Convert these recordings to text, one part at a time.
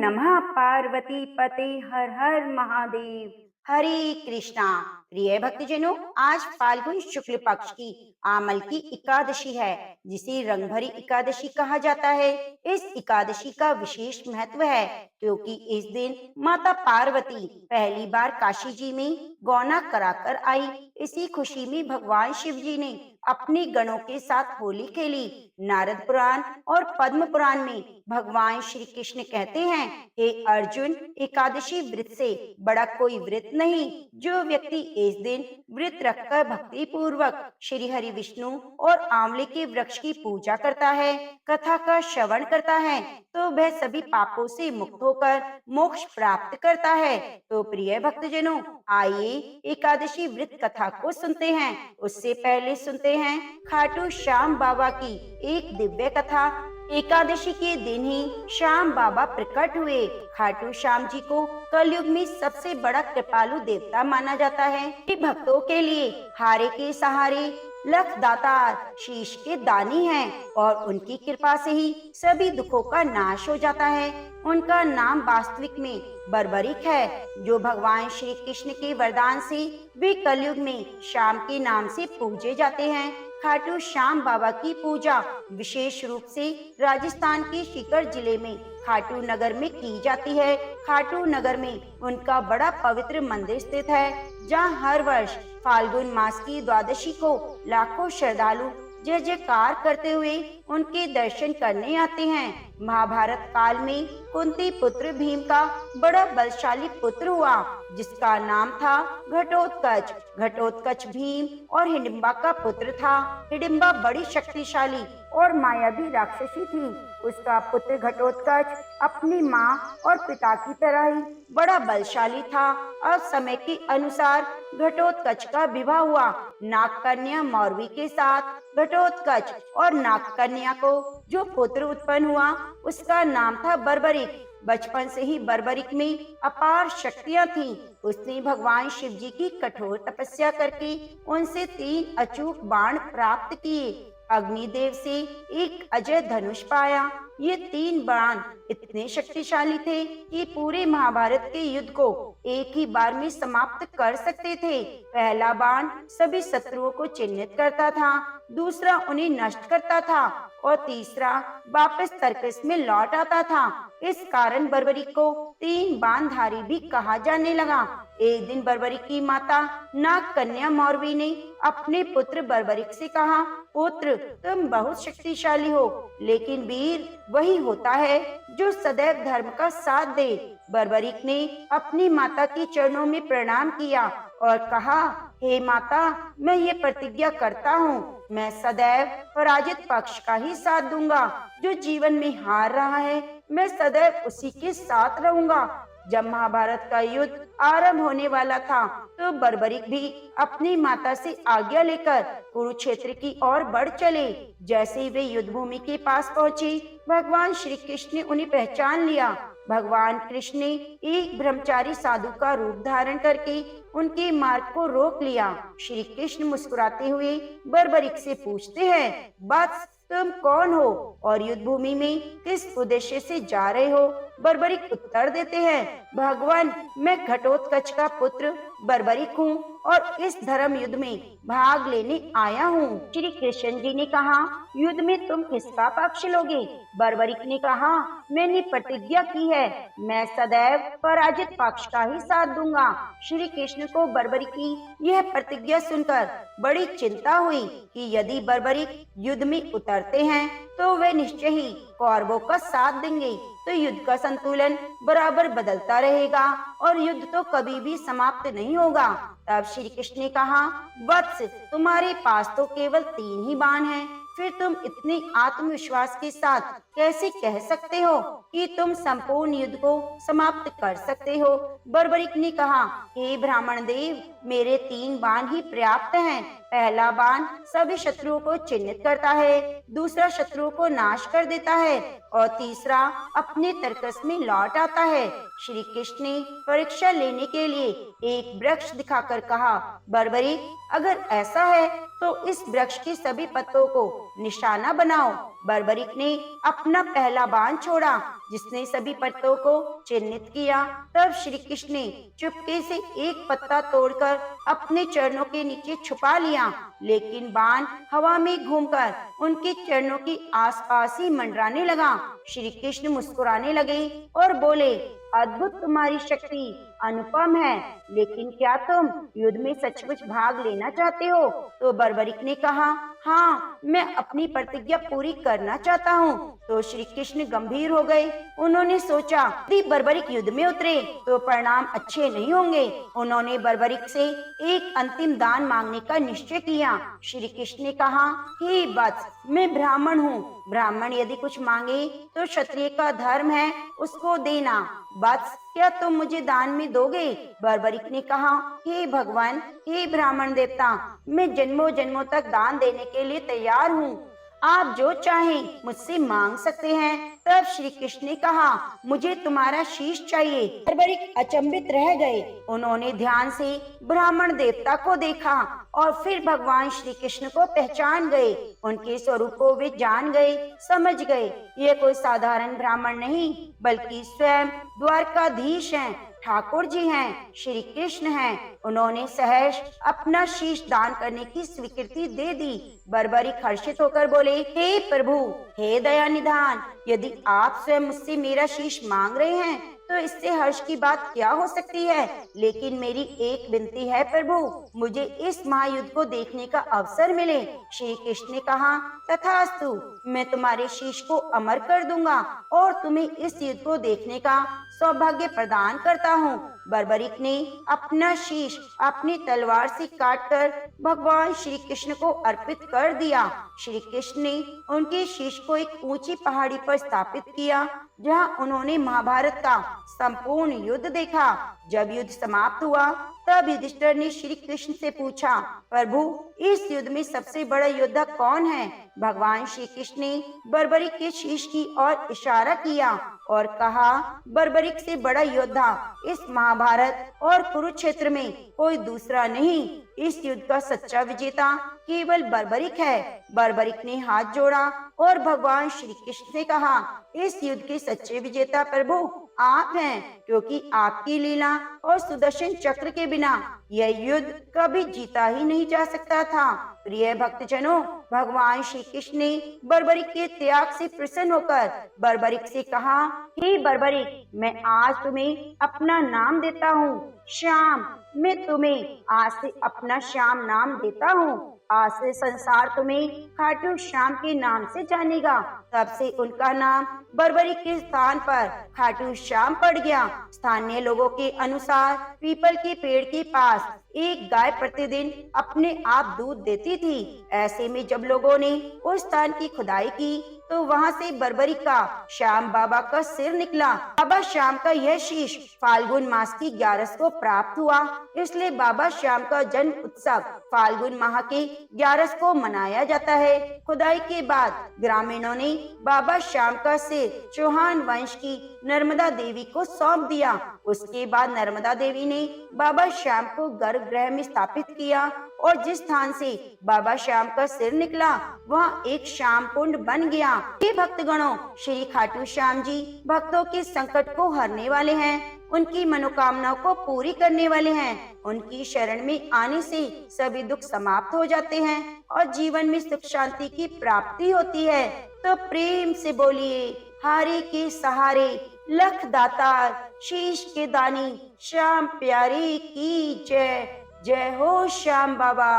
नमः पार्वती पते हर हर महादेव। हरे कृष्णा। प्रिय भक्तजनों, आज फाल्गुन शुक्ल पक्ष की आमल की एकादशी है, जिसे रंगभरी एकादशी कहा जाता है। इस एकादशी का विशेष महत्व है क्योंकि इस दिन माता पार्वती पहली बार काशी जी में गौना कराकर आई। इसी खुशी में भगवान शिव जी ने अपने गणों के साथ होली खेली। नारद पुराण और पद्म पुराण में भगवान श्री कृष्ण कहते हैं, हे अर्जुन, एकादशी व्रत से बड़ा कोई व्रत नहीं। जो व्यक्ति इस दिन व्रत रखकर भक्ति पूर्वक श्री हरि विष्णु और आंवले के वृक्ष की पूजा करता है, कथा का श्रवण करता है, तो वह सभी पापों से मुक्त होकर मोक्ष प्राप्त करता है। तो प्रिय भक्तजनों, आइए एकादशी व्रत कथा को सुनते हैं। उससे पहले सुनते हैं खाटू श्याम बाबा की एक दिव्य कथा। एकादशी के दिन ही श्याम बाबा प्रकट हुए। खाटू श्याम जी को कलयुग में सबसे बड़ा कृपालु देवता माना जाता है। ये भक्तों के लिए हारे के सहारे, लख दातार, शीश के दानी हैं और उनकी कृपा से ही सभी दुखों का नाश हो जाता है। उनका नाम वास्तविक में बर्बरिक है, जो भगवान श्री कृष्ण के वरदान से वे कलयुग में श्याम के नाम से पूजे जाते हैं। खाटू श्याम बाबा की पूजा विशेष रूप से राजस्थान के सीकर जिले में खाटू नगर में की जाती है। खाटू नगर में उनका बड़ा पवित्र मंदिर स्थित है, जहां हर वर्ष फाल्गुन मास की द्वादशी को लाखों श्रद्धालु जय जयकार करते हुए उनके दर्शन करने आते हैं। महाभारत काल में कुंती पुत्र भीम का बड़ा बलशाली पुत्र हुआ, जिसका नाम था घटोत्कच। घटोत्कच भीम और हिडिंबा का पुत्र था। हिडिंबा बड़ी शक्तिशाली और मायावी राक्षसी थी। उसका पुत्र घटोत्कच अपनी माँ और पिता की तरह ही बड़ा बलशाली था। और समय के अनुसार घटोत्कच का विवाह हुआ नागकन्या मौरवी के साथ। घटोत्कच और नागकन्या को जो पुत्र उत्पन्न हुआ, उसका नाम था बर्बरिक। बचपन से ही बर्बरिक में अपार शक्तियां थीं। उसने भगवान शिव जी की कठोर तपस्या करके उनसे 3 अचूक बाण प्राप्त किए। अग्निदेव से एक अजय धनुष पाया। ये 3 बाण इतने शक्तिशाली थे कि पूरे महाभारत के युद्ध को एक ही बार में समाप्त कर सकते थे। पहला बाण सभी शत्रुओं को चिन्हित करता था, दूसरा उन्हें नष्ट करता था और तीसरा वापस तर्कस में लौट आता था। इस कारण बर्बरिक को 3 बाणधारी भी कहा जाने लगा। एक दिन बर्बरिक की माता नागकन्या मौरवी ने अपने पुत्र बर्बरिक से कहा, पुत्र, तुम बहुत शक्तिशाली हो, लेकिन वीर वही होता है जो सदैव धर्म का साथ दे। बर्बरिक ने अपनी माता के चरणों में प्रणाम किया और कहा, हे माता, मैं ये प्रतिज्ञा करता हूँ, मैं सदैव पराजित पक्ष का ही साथ दूंगा। जो जीवन में हार रहा है, मैं सदैव उसी के साथ रहूंगा। जब महाभारत का युद्ध आरंभ होने वाला था, तो बर्बरिक भी अपनी माता से आज्ञा लेकर कुरुक्षेत्र की ओर बढ़ चले। जैसे ही वे युद्ध भूमि के पास पहुँचे, भगवान श्री कृष्ण ने उन्हें पहचान लिया। भगवान कृष्ण ने एक ब्रह्मचारी साधु का रूप धारण करके उनके मार्ग को रोक लिया। श्री कृष्ण मुस्कुराते हुए बर्बरिक से पूछते हैं, वत्स, तुम कौन हो और युद्ध भूमि में किस उद्देश्य से जा रहे हो? बर्बरिक उत्तर देते हैं, भगवान, मैं घटोत्कच का पुत्र बर्बरिक हूँ और इस धर्म युद्ध में भाग लेने आया हूँ। श्री कृष्ण जी ने कहा, युद्ध में तुम किसका पक्ष लोगे? बर्बरिक ने कहा, मैंने प्रतिज्ञा की है, मैं सदैव पराजित पक्ष का ही साथ दूंगा। श्री कृष्ण को बर्बरिक की यह प्रतिज्ञा सुनकर बड़ी चिंता हुई कि यदि बर्बरिक युद्ध में उतरते हैं तो वे निश्चय ही कौरवों का साथ देंगे, तो युद्ध का संतुलन बराबर बदलता रहेगा और युद्ध तो कभी भी समाप्त नहीं होगा। तब श्री कृष्ण ने कहा, वत्स, तुम्हारे पास तो केवल 3 ही बाण हैं, फिर तुम इतने आत्मविश्वास के साथ कैसे कह सकते हो कि तुम संपूर्ण युद्ध को समाप्त कर सकते हो? बर्बरिक ने कहा, हे ब्राह्मण देव, मेरे 3 बाण ही पर्याप्त हैं। पहला बाण सभी शत्रुओं को चिन्हित करता है, दूसरा शत्रुओं को नाश कर देता है और तीसरा अपने तर्कस में लौट आता है। श्री कृष्ण ने परीक्षा लेने के लिए एक वृक्ष दिखाकर कहा, बर्बरिक, अगर ऐसा है तो इस वृक्ष के सभी पत्तों को निशाना बनाओ। बर्बरिक ने अपना पहला बाण छोड़ा, जिसने सभी पत्तों को चिन्हित किया। तब श्री कृष्ण ने चुपके से एक पत्ता तोड़कर अपने चरणों के नीचे छुपा लिया, लेकिन बाण हवा में घूमकर उनके चरणों के आसपास ही मंडराने लगा। श्री कृष्ण मुस्कुराने लगे और बोले, अद्भुत तुम्हारी शक्ति, अनुपम है, लेकिन क्या तुम युद्ध में सचमुच भाग लेना चाहते हो? तो बर्बरिक ने कहा, हाँ, मैं अपनी प्रतिज्ञा पूरी करना चाहता हूँ। तो श्री कृष्ण गंभीर हो गए। उन्होंने सोचा, यदि बर्बरिक युद्ध में उतरे तो परिणाम अच्छे नहीं होंगे। उन्होंने बर्बरिक से एक अंतिम दान मांगने का निश्चय किया। श्री कृष्ण ने कहा, हे वत्स, मैं ब्राह्मण हूँ। ब्राह्मण यदि कुछ मांगे तो क्षत्रिय का धर्म है उसको देना। वत्स, क्या तुम मुझे दान में दोगे? बर्बरिक ने कहा, हे भगवान, हे ब्राह्मण देवता, मैं जन्मों जन्मों तक दान देने के लिए तैयार हूँ। आप जो चाहें मुझसे मांग सकते हैं। तब श्री कृष्ण ने कहा, मुझे तुम्हारा शीश चाहिए। बर्बरिक अचंभित रह गए। उन्होंने ध्यान से ब्राह्मण देवता को देखा और फिर भगवान श्री कृष्ण को पहचान गए। उनके स्वरूप को वे जान गए, समझ गए। ये कोई साधारण ब्राह्मण नहीं, बल्कि स्वयं द्वारकाधीश हैं, ठाकुर जी हैं, श्री कृष्ण हैं। उन्होंने सहर्ष अपना शीश दान करने की स्वीकृति दे दी। बर्बरिक हर्षित होकर बोले, हे प्रभु, हे दया निधान, यदि आप स्वयं मुझसे मेरा शीश मांग रहे हैं तो इससे हर्ष की बात क्या हो सकती है। लेकिन मेरी एक विनती है प्रभु, मुझे इस महायुद्ध को देखने का अवसर मिले। श्री कृष्ण ने कहा, तथास्तु, मैं तुम्हारे शीश को अमर कर दूंगा और तुम्हें इस युद्ध को देखने का सौभाग्य प्रदान करता हूँ। बर्बरिक ने अपना शीश अपनी तलवार से काटकर भगवान श्री कृष्ण को अर्पित कर दिया। श्री कृष्ण ने उनके शीश को एक ऊंची पहाड़ी पर स्थापित किया, जहां उन्होंने महाभारत का संपूर्ण युद्ध देखा। जब युद्ध समाप्त हुआ तब युधिष्ठिर ने श्री कृष्ण से पूछा, प्रभु, इस युद्ध में सबसे बड़ा योद्धा कौन है? भगवान श्री कृष्ण ने बर्बरिक के शीश की ओर इशारा किया और कहा, बर्बरिक से बड़ा योद्धा इस महाभारत और कुरुक्षेत्र में कोई दूसरा नहीं। इस युद्ध का सच्चा विजेता केवल बर्बरिक है। बर्बरिक ने हाथ जोड़ा और भगवान श्री कृष्ण से कहा, इस युद्ध के सच्चे विजेता प्रभु आप हैं, क्योंकि आपकी लीला और सुदर्शन चक्र के बिना यह युद्ध कभी जीता ही नहीं जा सकता था। प्रिय भक्तजनों, भगवान श्री कृष्ण ने बर्बरिक के त्याग से प्रसन्न होकर बर्बरिक से कहा, हे बर्बरिक, मैं आज तुम्हें अपना नाम देता हूँ, श्याम। मैं तुम्हें आज से अपना श्याम नाम देता हूँ। आज से संसार तुम्हें खाटू श्याम के नाम से जानेगा। तब से उनका नाम बर्बरिक के स्थान पर खाटू श्याम पड़ गया। स्थानीय लोगों के अनुसार पीपल के पेड़ के पास एक गाय प्रतिदिन अपने आप दूध देती थी। ऐसे में जब लोगों ने उस स्थान की खुदाई की तो वहाँ से बर्बरिक का श्याम बाबा का सिर निकला। बाबा श्याम का यह शीश फाल्गुन मास की 11 को प्राप्त हुआ, इसलिए बाबा श्याम का जन्म उत्सव फाल्गुन माह के 11 को मनाया जाता है। खुदाई के बाद ग्रामीणों ने बाबा श्याम का सिर चौहान वंश की नर्मदा देवी को सौंप दिया। उसके बाद नर्मदा देवी ने बाबा श्याम को गर्भगृह में स्थापित किया और जिस स्थान से बाबा श्याम का सिर निकला वहाँ एक श्याम कुंड बन गया। ये भक्तगणों, श्री खाटू श्याम जी भक्तों के संकट को हरने वाले हैं, उनकी मनोकामनाओं को पूरी करने वाले हैं। उनकी शरण में आने से सभी दुख समाप्त हो जाते हैं और जीवन में सुख शांति की प्राप्ति होती है। तो प्रेम से बोलिए, हारे के सहारे लख दातार शीश के दानी श्याम प्यारे की जय। जय हो श्याम बाबा,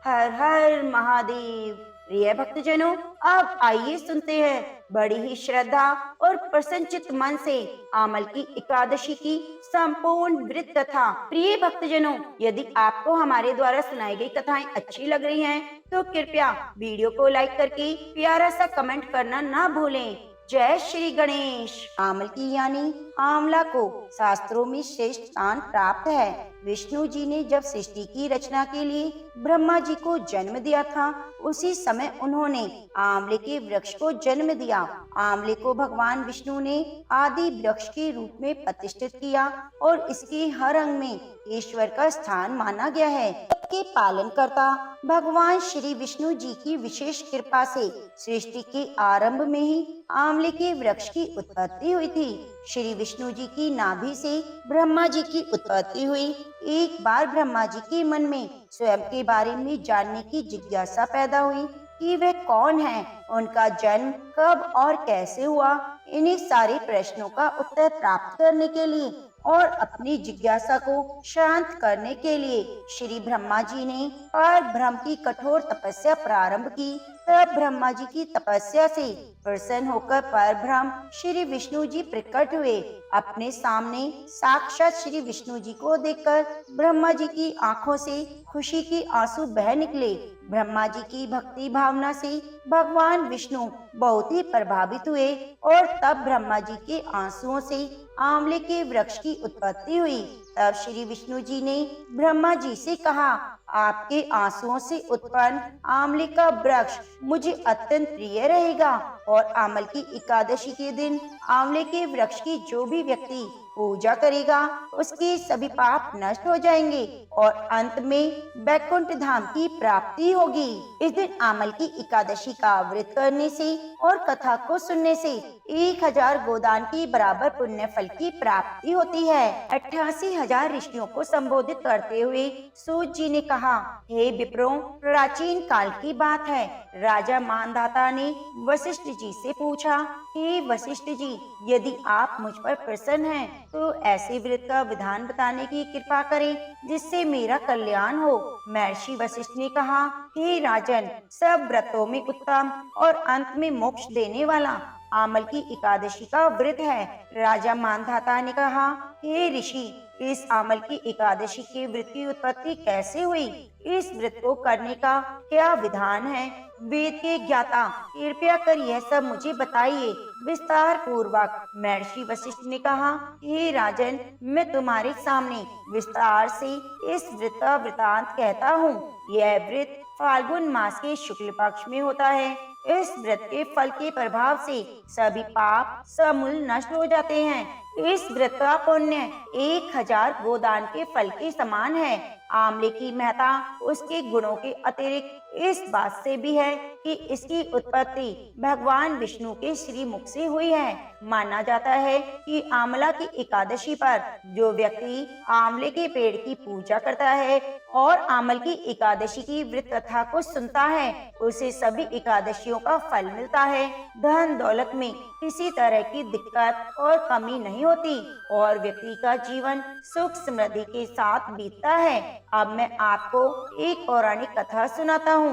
हर हर महादेव। प्रिय भक्तजनों, अब आइए सुनते हैं बड़ी ही श्रद्धा और प्रसन्नचित मन से आमल की एकादशी की संपूर्ण व्रत कथा। प्रिय भक्तजनों, यदि आपको हमारे द्वारा सुनाई गई कथाएं अच्छी लग रही हैं, तो कृपया वीडियो को लाइक करके प्यारा सा कमेंट करना ना भूलें। जय श्री गणेश। आमल की यानी आंवला को शास्त्रों में श्रेष्ठ स्थान प्राप्त है। विष्णु जी ने जब सृष्टि की रचना के लिए ब्रह्मा जी को जन्म दिया था, उसी समय उन्होंने आंवले के वृक्ष को जन्म दिया। आंवले को भगवान विष्णु ने आदि वृक्ष के रूप में प्रतिष्ठित किया और इसके हर अंग में ईश्वर का स्थान माना गया है। के पालनकर्ता भगवान श्री विष्णु जी की विशेष कृपा से सृष्टि के आरंभ में ही आंवले के वृक्ष की उत्पत्ति हुई थी। श्री विष्णु जी की नाभि से ब्रह्मा जी की उत्पत्ति हुई। एक बार ब्रह्मा जी के मन में स्वयं के बारे में जानने की जिज्ञासा पैदा हुई कि वे कौन हैं, उनका जन्म कब और कैसे हुआ। इन्हीं सारे प्रश्नों का उत्तर प्राप्त करने के लिए और अपनी जिज्ञासा को शांत करने के लिए श्री ब्रह्मा जी ने पर ब्रह्म की कठोर तपस्या प्रारंभ की। तब ब्रह्मा जी की तपस्या से प्रसन्न होकर पर ब्रह्म श्री विष्णु जी प्रकट हुए। अपने सामने साक्षात श्री विष्णु जी को देखकर ब्रह्मा जी की आंखों से खुशी के आंसू बह निकले। ब्रह्मा जी की भक्ति भावना से भगवान विष्णु बहुत ही प्रभावित हुए और तब ब्रह्मा जी के आंसुओं से आंवले के वृक्ष की उत्पत्ति हुई। तब श्री विष्णु जी ने ब्रह्मा जी से कहा, आपके आंसुओं से उत्पन्न आंवले का वृक्ष मुझे अत्यंत प्रिय रहेगा और आमल की एकादशी के दिन आंवले के वृक्ष की जो भी व्यक्ति पूजा करेगा उसके सभी पाप नष्ट हो जाएंगे और अंत में वैकुंठ धाम की प्राप्ति होगी। इस दिन आमल की एकादशी का व्रत करने से और कथा को सुनने से 1000 गोदान की बराबर पुण्य फल की प्राप्ति होती है। 88,000 ऋषियों को संबोधित करते हुए सूत जी ने कहा, हे विप्रो, प्राचीन काल की बात है। राजा मानधाता ने वशिष्ठ जी से पूछा, हे वशिष्ठ जी, यदि आप मुझ पर प्रसन्न हैं तो ऐसे व्रत का विधान बताने की कृपा करें जिससे मेरा कल्याण हो। महर्षि वशिष्ठ ने कहा, हे राजन, सब व्रतों में उत्तम और अंत में मोक्ष देने वाला आमल की एकादशी का व्रत है। राजा मानधाता ने कहा, हे ऋषि, इस आमल की एकादशी के व्रत की उत्पत्ति कैसे हुई? इस व्रत को करने का क्या विधान है? वेद के ज्ञाता, कृपया कर यह सब मुझे बताइए विस्तार पूर्वक। महर्षि वशिष्ठ ने कहा, हे राजन, मैं तुम्हारे सामने विस्तार से इस व्रत का वृतांत कहता हूँ। यह व्रत फाल्गुन मास के शुक्ल पक्ष में होता है। इस व्रत के फल के प्रभाव से सभी पाप समूल नष्ट हो जाते हैं। इस व्रत का पुण्य 1000 गोदान के फल के समान है। आंवले की महत्ता उसके गुणों के अतिरिक्त इस बात से भी है कि इसकी उत्पत्ति भगवान विष्णु के श्री मुख से हुई है। माना जाता है कि आंवला की एकादशी पर जो व्यक्ति आंवले के पेड़ की पूजा करता है और आमल की एकादशी की व्रत कथा को सुनता है, उसे सभी एकादशियों का फल मिलता है। धन दौलत में किसी तरह की दिक्कत और कमी नहीं होती और व्यक्ति का जीवन सुख समृद्धि के साथ बीतता है। अब मैं आपको एक पौराणिक कथा सुनाता हूँ,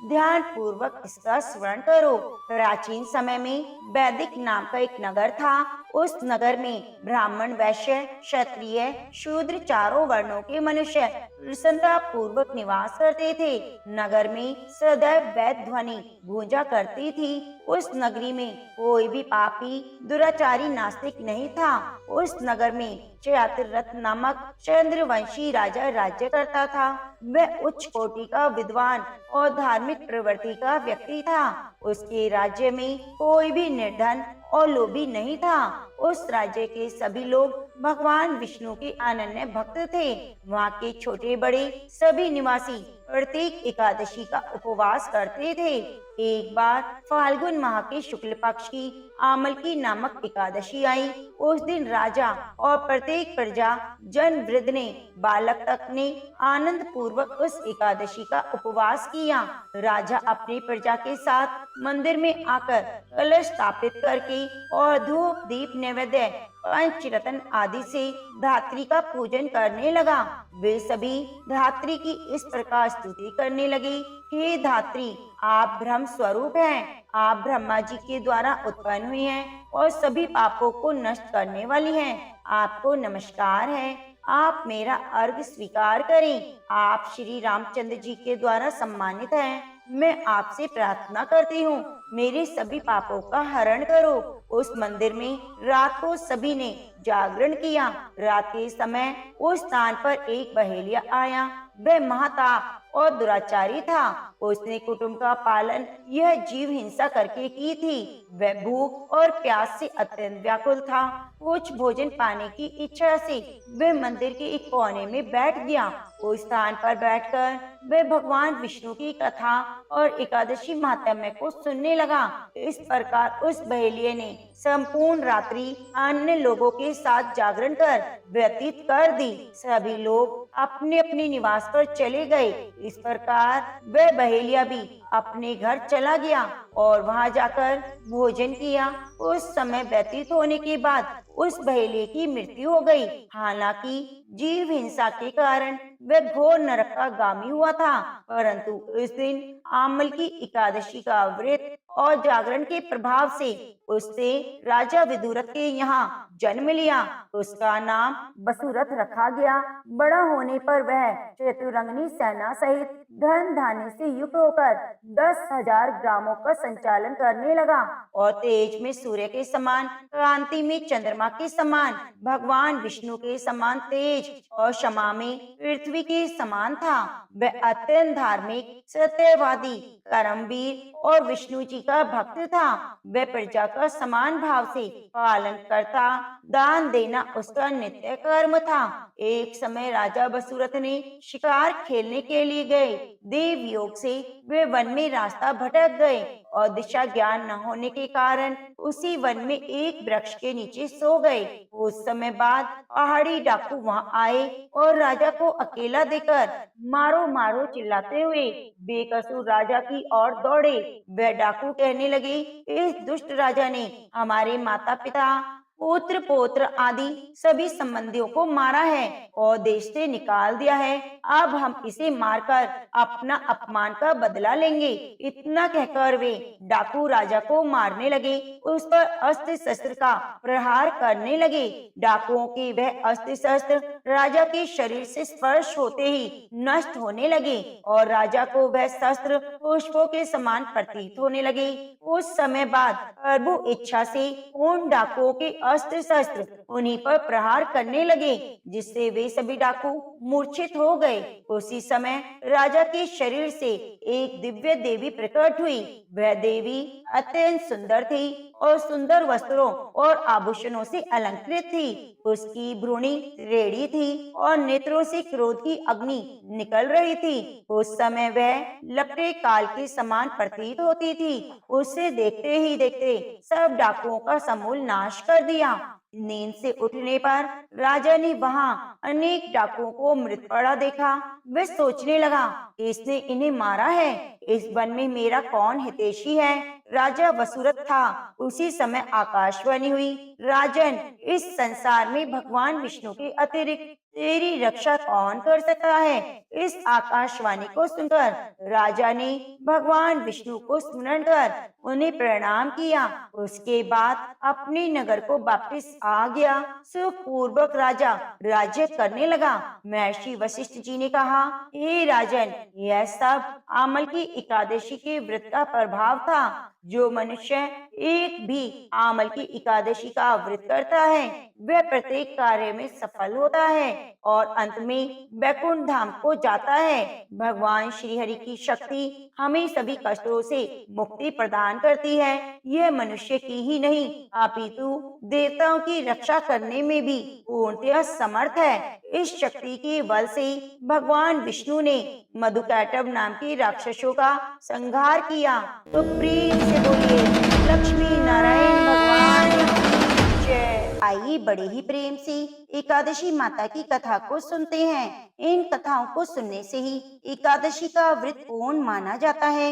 ध्यान पूर्वक इसका स्मरण करो। प्राचीन समय में वैदिक नाम का एक नगर था। उस नगर में ब्राह्मण, वैश्य, क्षत्रिय, शूद्र चारों वर्णों के मनुष्य प्रसन्नता पूर्वक निवास करते थे। नगर में सदैव वैद ध्वनि गूंजा करती थी। उस नगरी में कोई भी पापी, दुराचारी, नास्तिक नहीं था। उस नगर में चयातिरथ नामक चंद्रवंशी राजा राज्य करता था। वह उच्च कोटि का विद्वान और धार्मिक प्रवृत्ति का व्यक्ति था। उसके राज्य में कोई भी निर्धन और लोभी नहीं था। उस राज्य के सभी लोग भगवान विष्णु के अनन्य भक्त थे। वहाँ के छोटे बड़े सभी निवासी प्रत्येक एकादशी का उपवास करते थे। एक बार फाल्गुन माह के शुक्ल पक्ष की आमल की नामक एकादशी आई। उस दिन राजा और प्रत्येक प्रजा, जन, वृद्ध ने, बालक तक ने आनंद पूर्वक उस एकादशी का उपवास किया। राजा अपनी प्रजा के साथ मंदिर में आकर कलश स्थापित करके और धूप, दीप, नैवेद्य, पंचरत्न आदि से धात्री का पूजन करने लगा। वे सभी धात्री की इस प्रकार स्तुति करने लगे, हे धात्री, आप ब्रह्म स्वरूप हैं। आप ब्रह्मा जी के द्वारा उत्पन्न हुई हैं और सभी पापों को नष्ट करने वाली हैं। आपको नमस्कार है। आप मेरा अर्घ स्वीकार करें। आप श्री रामचंद्र जी के द्वारा सम्मानित हैं। मैं आपसे प्रार्थना करती हूँ, मेरे सभी पापों का हरण करो उस मंदिर में रात को सभी ने जागरण किया। रात के समय उस स्थान पर एक बहेलिया आया। वह महाताप और दुराचारी था। उसने कुटुंब का पालन यह जीव हिंसा करके की थी। वह भूख और प्यास से अत्यंत व्याकुल था। कुछ भोजन पाने की इच्छा से वह मंदिर के एक कोने में बैठ गया। उस स्थान पर बैठकर वह भगवान विष्णु की कथा और एकादशी महात्म्य को सुनने लगा। इस प्रकार उस बहेलिये ने संपूर्ण रात्रि अन्य लोगों के साथ जागरण कर व्यतीत कर दी। सभी लोग अपने अपने निवास पर चले गए। इस प्रकार वह बहेलिया भी अपने घर चला गया और वहां जाकर भोजन किया। उस समय व्यतीत होने के बाद उस बहेलिये की मृत्यु हो गई। हालांकि जीव हिंसा के कारण वह घोर नरक का गामी हुआ था, परंतु इस दिन आमल की एकादशी का व्रत और जागरण के प्रभाव से उससे राजा विदुरथ के यहाँ जन्म लिया। उसका नाम वसुरथ रखा गया। बड़ा होने पर वह चतुरंगनी सेना सहित धन धान्य से युक्त होकर 10,000 ग्रामों का संचालन करने लगा और तेज में सूर्य के समान, कांति में चंद्रमा के समान, भगवान विष्णु के समान तेज और क्षमा में पृथ्वी के समान था। वह अत्यंत धार्मिक, सत्यवादी, कर्मवीर और विष्णु जी का भक्त था। वह प्रजा का समान भाव से पालन करता। दान देना उसका नित्य कर्म था। एक समय राजा वसुरथ ने शिकार खेलने के लिए गए। देव योग से वे वन में रास्ता भटक गए और दिशा ज्ञान न होने के कारण उसी वन में एक वृक्ष के नीचे सो गए। उस समय बाद पहाड़ी डाकू वहां आए और राजा को अकेला देकर मारो मारो चिल्लाते हुए बेकसूर राजा की ओर दौड़े। वह डाकू कहने लगे, इस दुष्ट राजा ने हमारे माता पिता, पुत्र पौत्र आदि सभी संबंधियों को मारा है और देश से निकाल दिया है। अब हम इसे मारकर अपना अपमान का बदला लेंगे। इतना कहकर वे डाकू राजा को मारने लगे। उस पर अस्त्र शस्त्र का प्रहार करने लगे। डाकुओं के वह अस्त्र शस्त्र राजा के शरीर से स्पर्श होते ही नष्ट होने लगे और राजा को वह शस्त्र पुष्पों के समान प्रतीत होने लगे। उस समय बाद प्रभु इच्छा से उन डाकुओं के अस्त्र शस्त्र उन्हीं पर प्रहार करने लगे, जिससे वे सभी डाकू मूर्छित हो गए। उसी समय राजा के शरीर से एक दिव्य देवी प्रकट हुई। वह देवी अत्यंत सुंदर थी और सुंदर वस्त्रों और आभूषणों से अलंकृत थी। उसकी भ्रूणी रेडी थी और नेत्रों से क्रोध की अग्नि निकल रही थी। उस समय वह लपटे काल के समान प्रतीत होती थी। उसे देखते ही देखते सब डाकुओं का समूल नाश कर दिया। नींद से उठने पर राजा ने वहां अनेक डाकुओं को मृत पड़ा देखा। वह सोचने लगा, इसने इन्हें मारा है। इस वन में मेरा कौन हितैषी है? राजा वसुरथ था। उसी समय आकाशवाणी हुई, राजन, इस संसार में भगवान विष्णु के अतिरिक्त तेरी रक्षा कौन कर सकता है? इस आकाशवाणी को सुनकर राजा ने भगवान विष्णु को स्मरण कर उन्हें प्रणाम किया। उसके बाद अपने नगर को वापस आ गया। सुख पूर्वक राजा राज्य करने लगा। महर्षि वशिष्ठ जी ने कहा, हे राजन, यह सब आमल की एकादशी के व्रत का प्रभाव था। जो मनुष्य एक भी आमल की एकादशी का व्रत करता है वह प्रत्येक कार्य में सफल होता है और अंत में वैकुंठ धाम को जाता है। भगवान श्री हरि की शक्ति हमें सभी कष्टों से मुक्ति प्रदान करती है। यह मनुष्य की ही नहीं अपितु देवताओं की रक्षा करने में भी पूर्णतः समर्थ है। इस शक्ति के बल से भगवान विष्णु ने मधुकैटभ नाम के राक्षसों का संहार किया। तो प्रेम से बोलिए लक्ष्मी नारायण भगवान की जय। आइए बड़े ही प्रेम से एकादशी माता की कथा को सुनते हैं। इन कथाओं को सुनने से ही एकादशी का व्रत पूर्ण माना जाता है।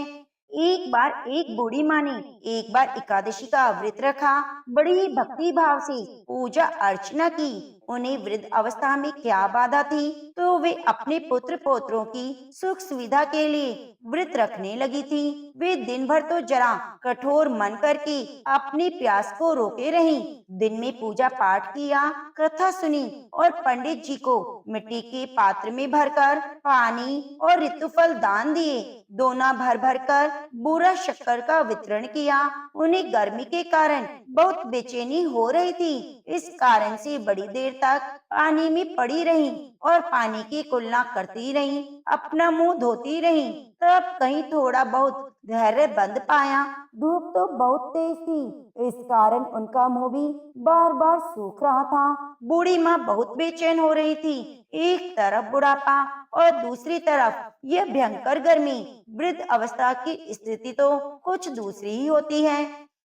एक बार एक बूढ़ी माँ ने एक बार एकादशी का व्रत रखा। बड़ी ही भक्ति भाव से पूजा अर्चना की। उन्हें वृद्ध अवस्था में क्या बाधा थी, तो वे अपने पुत्र पौत्रों की सुख सुविधा के लिए व्रत रखने लगी थी। वे दिन भर तो जरा कठोर मन करके अपनी प्यास को रोके रहीं। दिन में पूजा पाठ किया, कथा सुनी और पंडित जी को मिट्टी के पात्र में भरकर पानी और ऋतुफल दान दिए। दोना भर भर कर बूरा शक्कर का वितरण किया। उन्हें गर्मी के कारण बहुत बेचैनी हो रही थी। इस कारण से बड़ी देर तक पानी में पड़ी रही और पानी की कुल्ला करती रही, अपना मुंह धोती रही। तब कहीं थोड़ा बहुत धैर्य बंद पाया। धूप तो बहुत तेज थी, इस कारण उनका मुंह भी बार बार सूख रहा था। बूढ़ी माँ बहुत बेचैन हो रही थी। एक तरफ बुढ़ापा और दूसरी तरफ यह भयंकर गर्मी। वृद्ध अवस्था की स्थिति तो कुछ दूसरी ही होती है।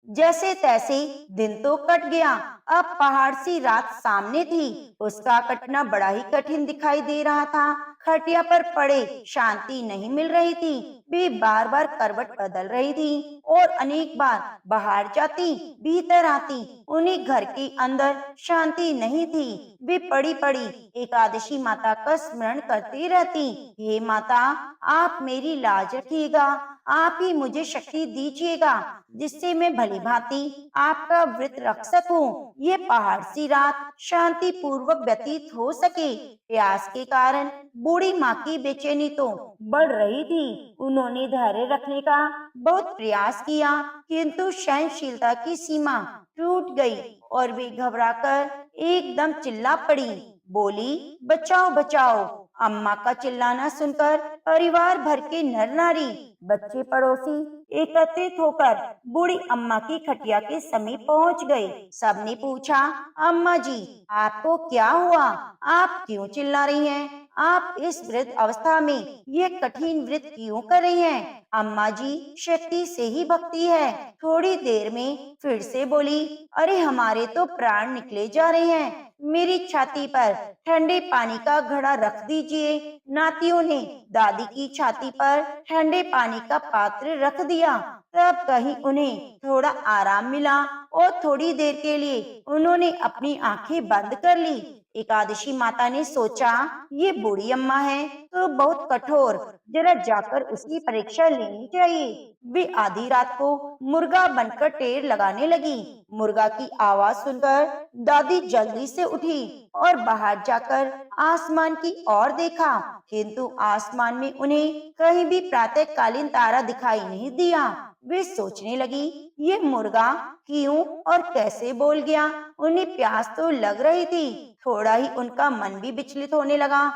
जैसे तैसे दिन तो कट गया। अब पहाड़ सी रात सामने थी। उसका कटना बड़ा ही कठिन दिखाई दे रहा था। खटिया पर पड़े शांति नहीं मिल रही थी। वे बार बार करवट बदल रही थी और अनेक बार बाहर जाती, भीतर आती। उन्हें घर के अंदर शांति नहीं थी। वे पड़ी पड़ी एकादशी माता का स्मरण करती रहती। हे माता, आप मेरी लाज रखिएगा, आप ही मुझे शक्ति दीजिएगा, जिससे मैं भली भांति आपका व्रत रख सकूं। ये पहाड़ सी रात शांति पूर्वक व्यतीत हो सके। प्यास के कारण बूढ़ी माँ की बेचैनी तो बढ़ रही थी। उन्होंने धैर्य रखने का बहुत प्रयास किया, किंतु सहनशीलता की सीमा टूट गई और वे घबराकर एकदम चिल्ला पड़ी। बोली, बचाओ बचाओ। अम्मा का चिल्लाना सुनकर परिवार भर के नर नारी, बच्चे, पड़ोसी एकत्रित होकर बूढ़ी अम्मा की खटिया के समीप पहुंच गए। सबने पूछा, अम्मा जी, आपको क्या हुआ? आप क्यों चिल्ला रही हैं? आप इस वृद्ध अवस्था में ये कठिन व्रत क्यों कर रही हैं? अम्मा जी, शक्ति से ही भक्ति है। थोड़ी देर में फिर से बोली, अरे हमारे तो प्राण निकले जा रहे हैं। मेरी छाती पर ठंडे पानी का घड़ा रख दीजिए। नातियों ने दादी की छाती पर ठंडे पानी का पात्र रख दिया। तब कहीं उन्हें थोड़ा आराम मिला और थोड़ी देर के लिए उन्होंने अपनी आंखें बंद कर ली। एकादशी माता ने सोचा, ये बूढ़ी अम्मा है तो बहुत कठोर, जरा जाकर उसकी परीक्षा लेनी चाहिए। वे आधी रात को मुर्गा बनकर टेर लगाने लगी। मुर्गा की आवाज सुनकर दादी जल्दी से उठी और बाहर जाकर आसमान की ओर देखा, किंतु आसमान में उन्हें कहीं भी प्रातःकालीन तारा दिखाई नहीं दिया। वे सोचने लगी, ये मुर्गा क्यों और कैसे बोल गया? उन्हें प्यास तो लग रही थी। थोड़ा ही उनका मन भी विचलित होने लगा,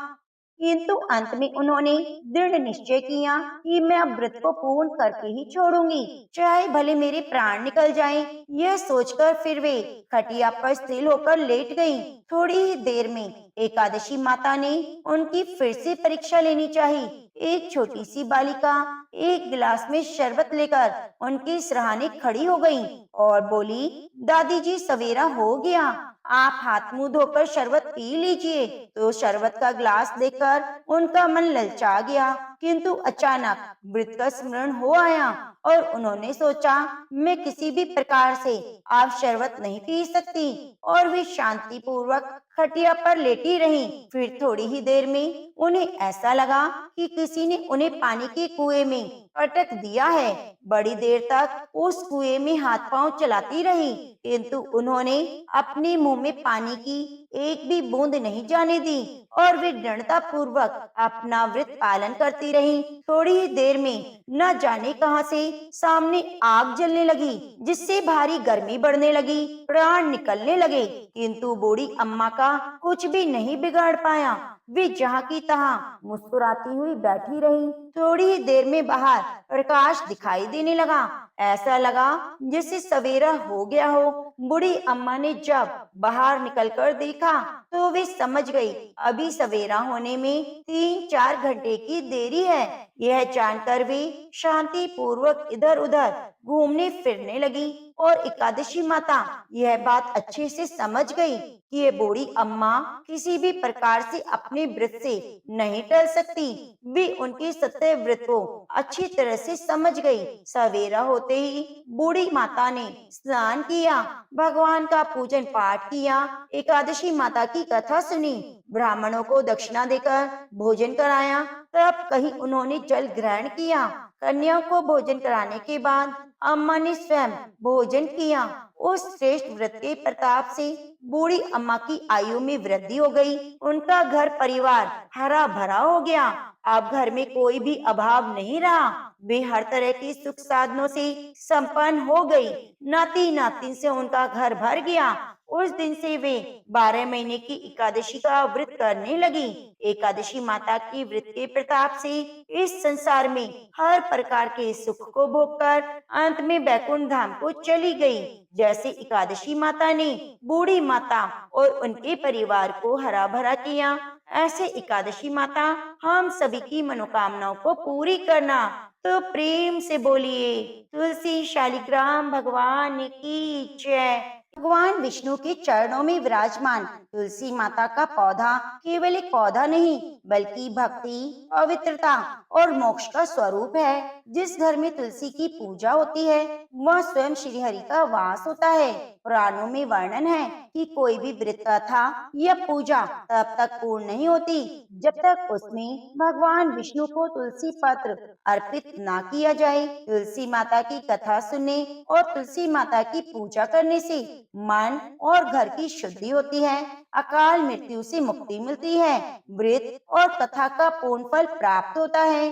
किंतु अंत में उन्होंने दृढ़ निश्चय किया कि मैं अब व्रत को पूर्ण करके ही छोड़ूंगी, चाहे भले मेरे प्राण निकल जाएं। यह सोचकर फिर वे खटिया पर स्थिर होकर लेट गईं। थोड़ी ही देर में एकादशी माता ने उनकी फिर से परीक्षा लेनी चाहिए। एक छोटी सी बालिका एक गिलास में शरबत लेकर उनके सिरहाने खड़ी हो गई और बोली, दादी जी, सवेरा हो गया, आप हाथ मुंह धोकर शरबत पी लीजिए। तो शरबत का ग्लास देखकर उनका मन ललचा गया, किंतु अचानक व्रत का स्मरण हो आया और उन्होंने सोचा, मैं किसी भी प्रकार से आप शरबत नहीं पी सकती, और वे शांति पूर्वक खटिया पर लेटी रहीं। फिर थोड़ी ही देर में उन्हें ऐसा लगा कि किसी ने उन्हें पानी के कुएं में पटक दिया है। बड़ी देर तक उस कुएं में हाथ पांव चलाती रही, किंतु उन्होंने अपने मुंह में पानी की एक भी बूंद नहीं जाने दी और वे दृढ़ता पूर्वक अपना व्रत पालन करती रही। थोड़ी ही देर में न जाने कहां से सामने आग जलने लगी, जिससे भारी गर्मी बढ़ने लगी, प्राण निकलने लगे, किंतु बूढ़ी अम्मा का कुछ भी नहीं बिगाड़ पाया। वे जहाँ की तहाँ मुस्कुराती हुई बैठी रही। थोड़ी ही देर में बाहर प्रकाश दिखाई देने लगा। ऐसा लगा जैसे सवेरा हो गया हो। बूढ़ी अम्मा ने जब बाहर निकलकर देखा तो वे समझ गई, अभी सवेरा होने में 3-4 घंटे की देरी है। यह जानकर वे शांति पूर्वक इधर उधर घूमने फिरने लगी और एकादशी माता यह बात अच्छे से समझ गई कि ये बूढ़ी अम्मा किसी भी प्रकार से अपने व्रत से नहीं टल सकती। वे उनके सत्य व्रत को अच्छी तरह से समझ गई। सवेरा होते ही बूढ़ी माता ने स्नान किया, भगवान का पूजन पाठ किया, एकादशी माता की कथा सुनी। ब्राह्मणों को दक्षिणा देकर भोजन कराया। तब कहीं उन्होंने जल ग्रहण किया। कन्याओं को भोजन कराने के बाद अम्मा ने स्वयं भोजन किया। उस श्रेष्ठ व्रत के प्रताप से बूढ़ी अम्मा की आयु में वृद्धि हो गई। उनका घर परिवार हरा भरा हो गया। अब घर में कोई भी अभाव नहीं रहा। वे हर तरह के सुख साधनों से संपन्न हो गई। नाती नातिन से उनका घर भर गया। उस दिन से वे 12 महीने की एकादशी का व्रत करने लगी। एकादशी माता की व्रत के प्रताप से इस संसार में हर प्रकार के सुख को भोगकर अंत में वैकुंठ धाम को चली गई। जैसे एकादशी माता ने बूढ़ी माता और उनके परिवार को हरा भरा किया, ऐसे एकादशी माता हम सभी की मनोकामनाओं को पूरी करना। तो प्रेम से बोलिए तुलसी शालिग्राम भगवान की जय। भगवान विष्णु के चरणों में विराजमान तुलसी माता का पौधा केवल एक पौधा नहीं, बल्कि भक्ति, पवित्रता और मोक्ष का स्वरूप है। जिस घर में तुलसी की पूजा होती है, वह स्वयं श्री हरि का वास होता है। पुराणों में वर्णन है कि कोई भी व्रत कथा या पूजा तब तक पूर्ण नहीं होती जब तक उसमें भगवान विष्णु को तुलसी पत्र अर्पित न किया जाए। तुलसी माता की कथा सुनने और तुलसी माता की पूजा करने से मन और घर की शुद्धि होती है, अकाल मृत्यु से मुक्ति मिलती है, व्रत और कथा का पूर्ण फल प्राप्त होता है।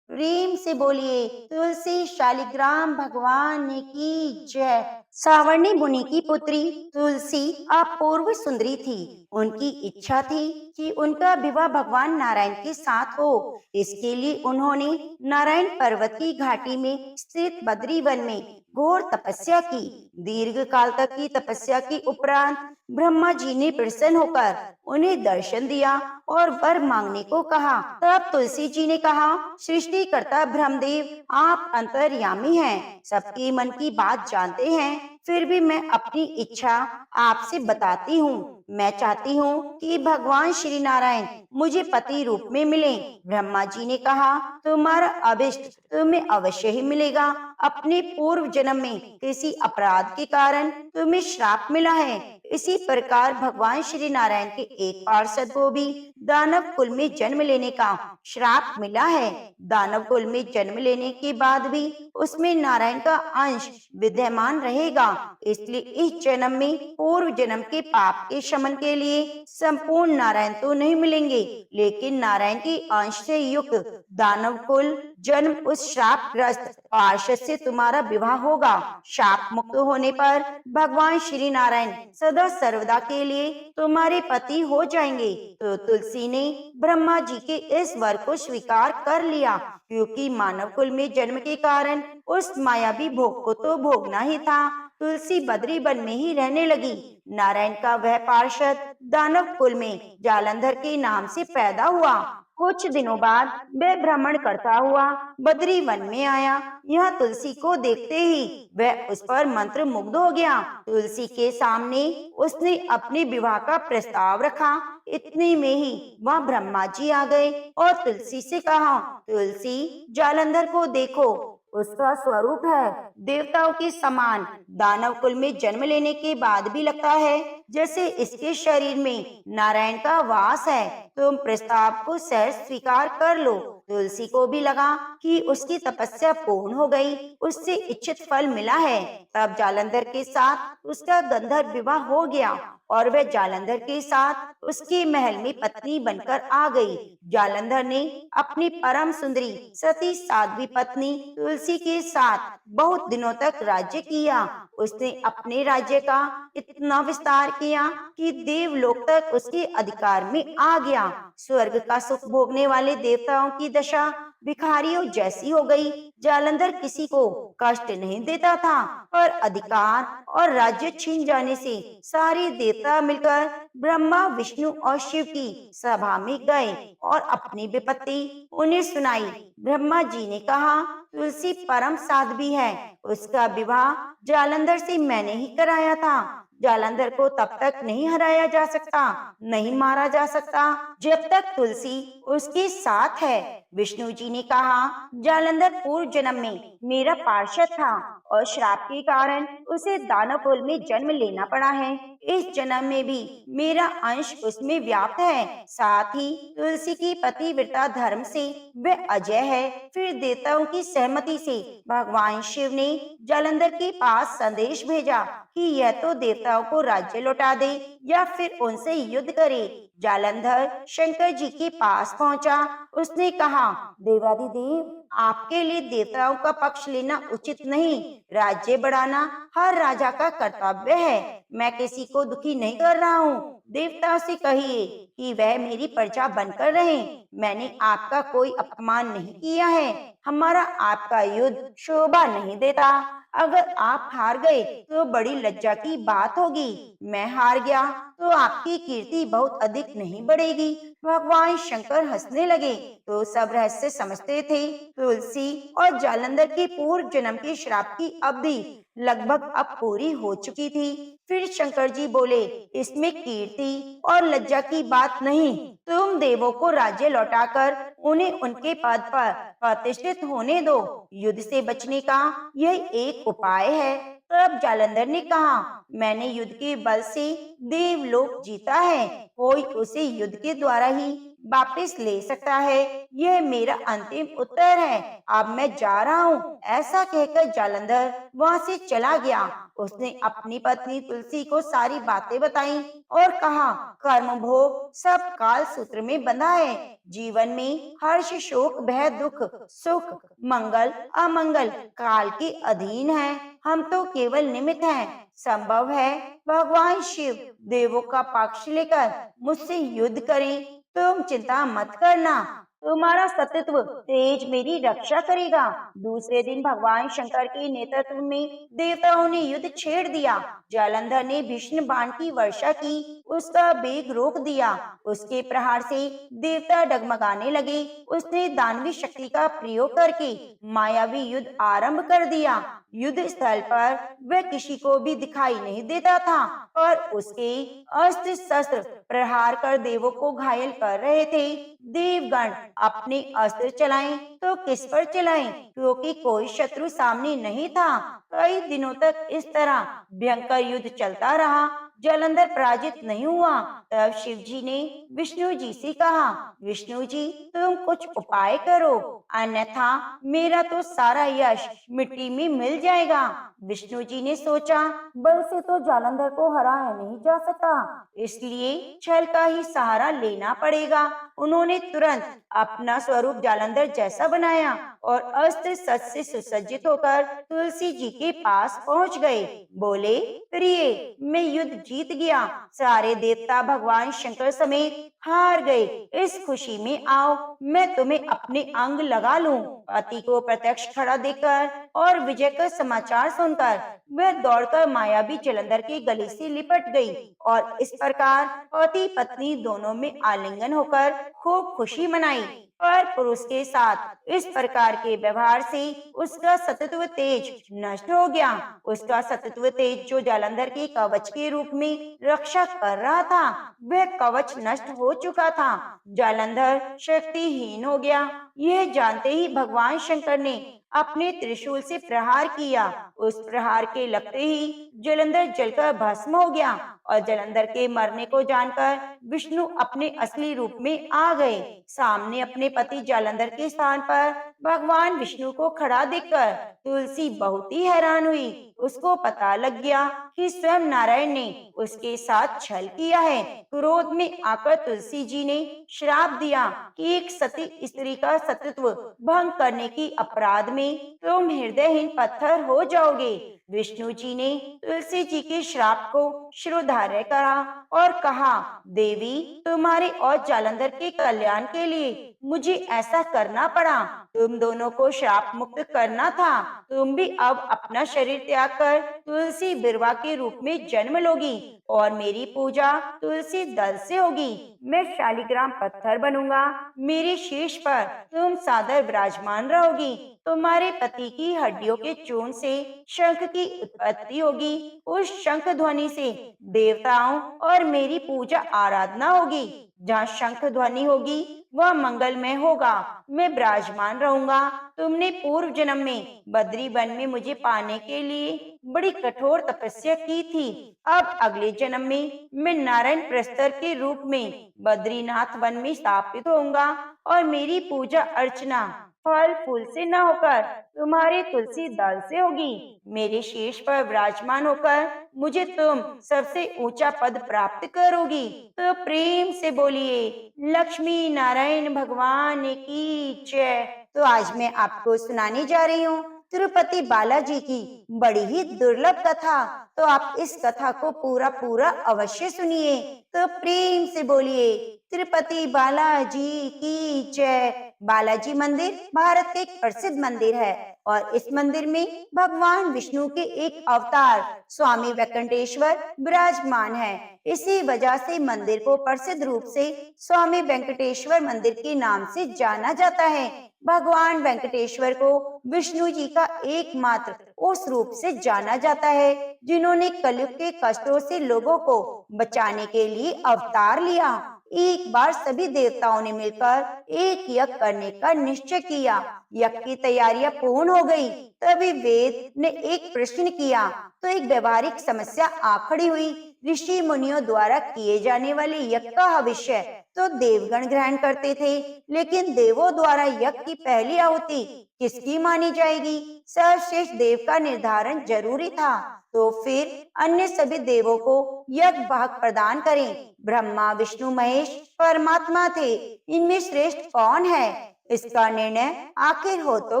प्रेम से बोलिए तुलसी शालिग्राम भगवान की जय। सावर्णी मुनि की पुत्री तुलसी अपूर्व सुंदरी थी। उनकी इच्छा थी कि उनका विवाह भगवान नारायण के साथ हो। इसके लिए उन्होंने नारायण पर्वत की घाटी में स्थित बद्री वन में घोर तपस्या की। दीर्घ काल तक की तपस्या के उपरांत ब्रह्मा जी ने प्रसन्न होकर उन्हें दर्शन दिया और वर मांगने को कहा। तब तुलसी जी ने कहा, सृष्टिकर्ता ब्रह्मदेव, आप अंतर्यामी हैं, सबके मन की बात जानते हैं, फिर भी मैं अपनी इच्छा आपसे बताती हूँ। मैं चाहती हूँ कि भगवान श्री नारायण मुझे पति रूप में मिले। ब्रह्मा जी ने कहा, तुम्हारा अभिष्ट तुम्हें अवश्य ही मिलेगा। अपने पूर्व जन्म में किसी अपराध के कारण तुम्हें श्राप मिला है। इसी प्रकार भगवान श्री नारायण के एक पार्षद को भी दानव कुल में जन्म लेने का श्राप मिला है। दानव कुल में जन्म लेने के बाद भी उसमें नारायण का अंश विद्यमान रहेगा। इसलिए इस जन्म में पूर्व जन्म के पाप के शमन के लिए संपूर्ण नारायण तो नहीं मिलेंगे, लेकिन नारायण के अंश से युक्त दानव कुल जन्म उस श्राप ग्रस्त पार्षद से तुम्हारा विवाह होगा। शाप मुक्त होने पर भगवान श्री नारायण सदा सर्वदा के लिए तुम्हारे पति हो जाएंगे। तो तुलसी ने ब्रह्मा जी के इस वर को स्वीकार कर लिया, क्योंकि मानव कुल में जन्म के कारण उस मायावी भोग को तो भोगना ही था। तुलसी बद्री वन में ही रहने लगी। नारायण का वह पार्षद दानव कुल में जालंधर के नाम से पैदा हुआ। कुछ दिनों बाद वह भ्रमण करता हुआ बद्री वन में आया। यह तुलसी को देखते ही वह उस पर मंत्र मुग्ध हो गया। तुलसी के सामने उसने अपने विवाह का प्रस्ताव रखा। इतने में ही वह ब्रह्मा जी आ गए और तुलसी से कहा, तुलसी, जालंधर को देखो, उसका स्वरूप है देवताओं के समान। दानव कुल में जन्म लेने के बाद भी लगता है जैसे इसके शरीर में नारायण का वास है। तुम प्रस्ताव को सहज स्वीकार कर लो। तुलसी को भी लगा कि उसकी तपस्या पूर्ण हो गई, उससे इच्छित फल मिला है। तब जालंधर के साथ उसका गंधर्व विवाह हो गया और वह जालंधर के साथ उसके महल में पत्नी बनकर आ गई। जालंधर ने अपनी परम सुंदरी सती साध्वी पत्नी तुलसी के साथ बहुत दिनों तक राज्य किया। उसने अपने राज्य का इतना विस्तार किया कि देवलोक तक उसके अधिकार में आ गया। स्वर्ग का सुख भोगने वाले देवताओं की दशा भिखारियों जैसी हो गई। जालंधर किसी को कष्ट नहीं देता था, पर अधिकार और राज्य छीन जाने से सारे देवता मिलकर ब्रह्मा, विष्णु और शिव की सभा में गए और अपनी विपत्ति उन्हें सुनाई। ब्रह्मा जी ने कहा, तुलसी परम साध्वी है, उसका विवाह जालंधर से मैंने ही कराया था। जालंधर को तब तक नहीं हराया जा सकता, नहीं मारा जा सकता, जब तक तुलसी उसके साथ है। विष्णु जी ने कहा, जालंधर पूर्व जन्म में मेरा पार्षद था और श्राप के कारण उसे दानव कुल में जन्म लेना पड़ा है। इस जन्म में भी मेरा अंश उसमें व्याप्त है। साथ ही तुलसी की पतिव्रता धर्म से वह अजय है। फिर देवताओं की सहमति से भगवान शिव ने जालंधर के पास संदेश भेजा कि यह तो देवताओं को राज्य लौटा दे या फिर उनसे युद्ध करे। जालंधर शंकर जी के पास पहुंचा। उसने कहा, देवाधिदेव, आपके लिए देवताओं का पक्ष लेना उचित नहीं। राज्य बढ़ाना हर राजा का कर्तव्य है। मैं किसी को दुखी नहीं कर रहा हूँ। देवताओं से कहिए कि वह मेरी प्रजा बनकर रहे। मैंने आपका कोई अपमान नहीं किया है। हमारा आपका युद्ध शोभा नहीं देता। अगर आप हार गए तो बड़ी लज्जा की बात होगी। मैं हार गया तो आपकी कीर्ति बहुत अधिक नहीं बढ़ेगी। भगवान शंकर हंसने लगे। तो सब रहस्य समझते थे। तुलसी और जालंधर के पूर्व जन्म के श्राप की अवधि लगभग अब पूरी हो चुकी थी। फिर शंकर जी बोले, इसमें कीर्ति और लज्जा की बात नहीं। तुम देवों को राज्य लौटाकर उन्हें उनके पद पर प्रतिष्ठित होने दो। युद्ध से बचने का यह एक उपाय है। तब जालंधर ने कहा, मैंने युद्ध के बल से देवलोक जीता है। कोई उसे युद्ध के द्वारा ही वापस ले सकता है। यह मेरा अंतिम उत्तर है। अब मैं जा रहा हूँ। ऐसा कहकर जालंधर वहाँ से चला गया। उसने अपनी पत्नी तुलसी को सारी बातें बताई और कहा, कर्म भोग सब काल सूत्र में बंधा है। जीवन में हर्ष शोक भय दुख सुख मंगल अमंगल काल के अधीन है। हम तो केवल निमित्त हैं। संभव है भगवान शिव देवों का पक्ष लेकर मुझसे युद्ध करें। तुम चिंता मत करना। तुम्हारा सतत्व तेज मेरी रक्षा करेगा। दूसरे दिन भगवान शंकर के नेतृत्व में देवताओं ने युद्ध छेड़ दिया। जालंधर ने भीषण बाण की वर्षा की। उसका वेग रोक दिया। उसके प्रहार से देवता डगमगाने लगे। उसने दानवी शक्ति का प्रयोग करके मायावी युद्ध आरंभ कर दिया। युद्ध स्थल पर वह किसी को भी दिखाई नहीं देता था और उसके अस्त्र शस्त्र प्रहार कर देवों को घायल कर रहे थे। देवगण अपने अस्त्र चलाएं तो किस पर चलाएं, क्योंकि कोई शत्रु सामने नहीं था। कई दिनों तक इस तरह भयंकर युद्ध चलता रहा। जालंधर पराजित नहीं हुआ। तब शिव जी ने विष्णु जी से कहा, विष्णु जी, तुम कुछ उपाय करो, अन्यथा मेरा तो सारा यश मिट्टी में मिल जाएगा। विष्णु जी ने सोचा, बल से तो जालंधर को हराया नहीं जा सकता, इसलिए छल का ही सहारा लेना पड़ेगा। उन्होंने तुरंत अपना स्वरूप जालंधर जैसा बनाया और अस्त्र शस्त्र से सुसज्जित होकर तुलसी जी के पास पहुंच गए। बोले, प्रिय, मैं युद्ध जीत गया। सारे देवता भगवान शंकर समेत हार गए। इस खुशी में आओ, मैं तुम्हें अपने अंग लगा लूं। पति को प्रत्यक्ष खड़ा देखकर और विजय का समाचार सुनकर वह दौड़कर मायावी जालंधर के गले से लिपट गई और इस प्रकार पति पत्नी दोनों में आलिंगन होकर खूब खुशी मनाई। पर पुरुष के साथ इस प्रकार के व्यवहार से उसका सतत्व तेज नष्ट हो गया। उसका सतत्व तेज जो जालंधर के कवच के रूप में रक्षा कर रहा था, वह कवच नष्ट हो चुका था। जालंधर शक्तिहीन हो गया। यह जानते ही भगवान शंकर ने अपने त्रिशूल से प्रहार किया। उस प्रहार के लगते ही जालंधर जलकर भस्म हो गया और जालंधर के मरने को जानकर विष्णु अपने असली रूप में आ गए। सामने अपने पति जालंधर के स्थान पर भगवान विष्णु को खड़ा देखकर तुलसी बहुत ही हैरान हुई। उसको पता लग गया कि स्वयं नारायण ने उसके साथ छल किया है। क्रोध में आकर तुलसी जी ने श्राप दिया कि एक सती स्त्री का सतत्व भंग करने की अपराध में तुम हृदयहीन पत्थर हो जाओगे। विष्णु जी ने तुलसी जी के श्राप को शिरोधार्य करा और कहा, देवी, तुम्हारे और जालंधर के कल्याण के लिए मुझे ऐसा करना पड़ा। तुम दोनों को श्राप मुक्त करना था। तुम भी अब अपना शरीर त्याग कर तुलसी बिरवा के रूप में जन्म लोगी और मेरी पूजा तुलसी दल से होगी। मैं शालिग्राम पत्थर बनूंगा। मेरे शीर्ष पर तुम सादर विराजमान रहोगी। तुम्हारे पति की हड्डियों के चूर्ण से शंख की उत्पत्ति होगी। उस शंख ध्वनि से देवताओं और मेरी पूजा आराधना होगी। जहाँ शंख ध्वनि होगी वह मंगलमय होगा। मैं विराजमान रहूंगा। तुमने पूर्व जन्म में बद्री वन में मुझे पाने के लिए बड़ी कठोर तपस्या की थी। अब अगले जन्म में मैं नारायण प्रस्तर के रूप में बद्रीनाथ वन में स्थापित होऊंगा और मेरी पूजा अर्चना फल फूल से न होकर तुम्हारे तुलसी दल से होगी। मेरे शीश पर विराजमान होकर मुझे तुम सबसे ऊंचा पद प्राप्त करोगी। तो प्रेम से बोलिए लक्ष्मी नारायण भगवान की जय। तो आज मैं आपको सुनाने जा रही हूँ तिरुपति बालाजी की बड़ी ही दुर्लभ कथा। तो आप इस कथा को पूरा पूरा अवश्य सुनिए। तो प्रेम से बोलिए तिरुपति बालाजी की जय। बालाजी मंदिर भारत के एक प्रसिद्ध मंदिर है और इस मंदिर में भगवान विष्णु के एक अवतार स्वामी वेंकटेश्वर विराजमान है। इसी वजह से मंदिर को प्रसिद्ध रूप से स्वामी वेंकटेश्वर मंदिर के नाम से जाना जाता है। भगवान वेंकटेश्वर को विष्णु जी का एकमात्र उस रूप से जाना जाता है जिन्होंने कलयुग के कष्टों से लोगों को बचाने के लिए अवतार लिया। एक बार सभी देवताओं ने मिलकर एक यज्ञ करने का निश्चय किया। यज्ञ की तैयारियां पूर्ण हो गई। तभी वेद ने एक प्रश्न किया तो एक व्यवहारिक समस्या आ खड़ी हुई। ऋषि मुनियों द्वारा किए जाने वाले यज्ञ का भविष्य तो देवगण ग्रहण करते थे, लेकिन देवों द्वारा यज्ञ की पहली आहुति किसकी मानी जाएगी? सर्वश्रेष्ठ देव का निर्धारण जरूरी था। तो फिर अन्य सभी देवों को यज्ञ भाग प्रदान करें। ब्रह्मा विष्णु महेश परमात्मा थे, इनमें श्रेष्ठ कौन है? इसका निर्णय आखिर हो तो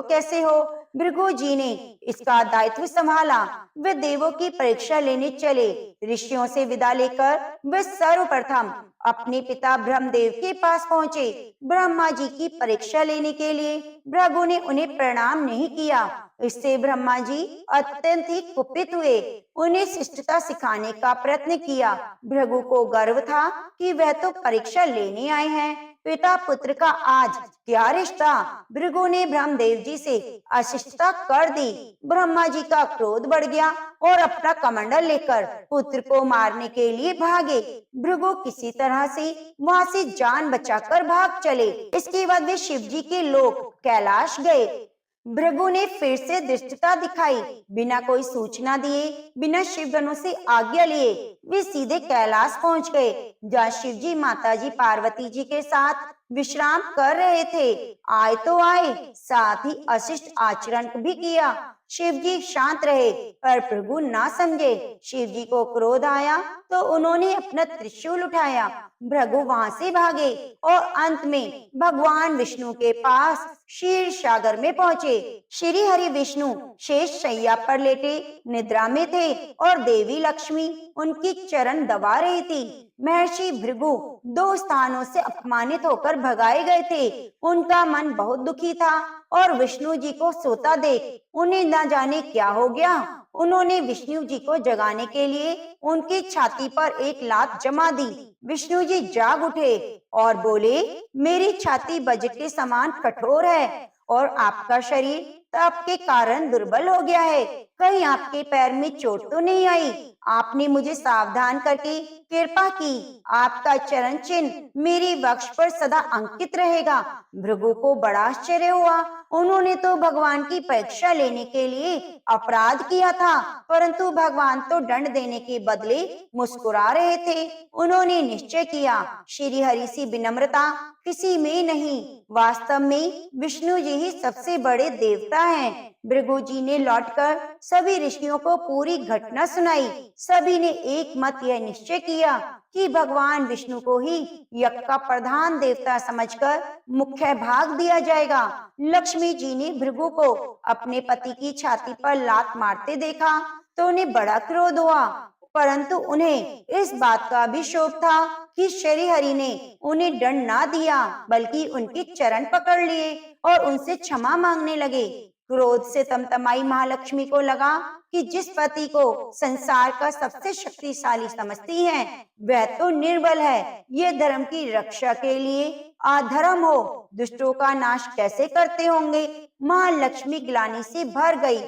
कैसे हो? भृगु जी ने इसका दायित्व संभाला। वे देवों की परीक्षा लेने चले। ऋषियों से विदा लेकर वे सर्वप्रथम अपने पिता ब्रह्मदेव के पास पहुंचे। ब्रह्मा जी की परीक्षा लेने के लिए भृगु ने उन्हें प्रणाम नहीं किया। इससे ब्रह्मा जी अत्यंत ही कुपित हुए। उन्हें शिष्टता सिखाने का प्रयत्न किया। भृगु को गर्व था कि वह तो परीक्षा लेने आए हैं, पिता पुत्र का आज क्या रिश्ता? भृगु ने ब्रह्मदेव जी से अशिष्टता कर दी। ब्रह्मा जी का क्रोध बढ़ गया और अपना कमंडल लेकर पुत्र को मारने के लिए भागे। भृगु किसी तरह से वहां से जान बचाकर भाग चले। इसके बाद वे शिव जी के लोक कैलाश गए। भृगु ने फिर से धृष्टता दिखाई। बिना कोई सूचना दिए, बिना शिवगणों से आज्ञा लिए वे सीधे कैलाश पहुंच गए, जहाँ शिव जी माता जी पार्वती जी के साथ विश्राम कर रहे थे। आए तो आए, साथ ही अशिष्ट आचरण भी किया। शिव जी शांत रहे, पर भृगु ना समझे। शिव जी को क्रोध आया तो उन्होंने अपना त्रिशूल उठाया। भृगु वहां से भागे और अंत में भगवान विष्णु के पास क्षीर सागर में पहुंचे। श्री हरि विष्णु शेष शैया पर लेटे निद्रा में थे और देवी लक्ष्मी उनकी चरण दबा रही थी। महर्षि भृगु 2 स्थानों से अपमानित होकर भगाए गए थे। उनका मन बहुत दुखी था और विष्णु जी को सोता देख उन्हें न जाने क्या हो गया। उन्होंने विष्णु जी को जगाने के लिए उनकी छाती पर एक लात जमा दी। विष्णु जी जाग उठे और बोले, मेरी छाती वज्र के समान कठोर है और आपका शरीर ताप के कारण दुर्बल हो गया है। कहीं आपके पैर में चोट तो नहीं आई? आपने मुझे सावधान करके कृपा की। आपका चरण चिन्ह मेरी वक्ष पर सदा अंकित रहेगा। भृगु को बड़ा आश्चर्य हुआ। उन्होंने तो भगवान की परीक्षा लेने के लिए अपराध किया था, परंतु भगवान तो दंड देने के बदले मुस्कुरा रहे थे। उन्होंने निश्चय किया, श्री हरि सी विनम्रता किसी में नहीं। वास्तव में विष्णु जी ही सबसे बड़े देवता हैं। भृगु जी ने लौटकर सभी ऋषियों को पूरी घटना सुनाई। सभी ने एक मत यह निश्चय किया कि भगवान विष्णु को ही यज्ञ का प्रधान देवता समझकर मुख्य भाग दिया जाएगा। लक्ष्मी जी ने भृगु को अपने पति की छाती पर लात मारते देखा तो उन्हें बड़ा क्रोध हुआ, परंतु उन्हें इस बात का भी शोक था कि श्री हरि ने उन्हें दंड ना दिया, बल्कि उनके चरण पकड़ लिए और उनसे क्षमा मांगने लगे। क्रोध से तमतमाई महालक्ष्मी को लगा कि जिस पति को संसार का सबसे शक्तिशाली समझती हैं, वह तो निर्बल है। ये धर्म की रक्षा के लिए अधर्म हो, दुष्टों का नाश कैसे करते होंगे। महालक्ष्मी ग्लानि से भर गई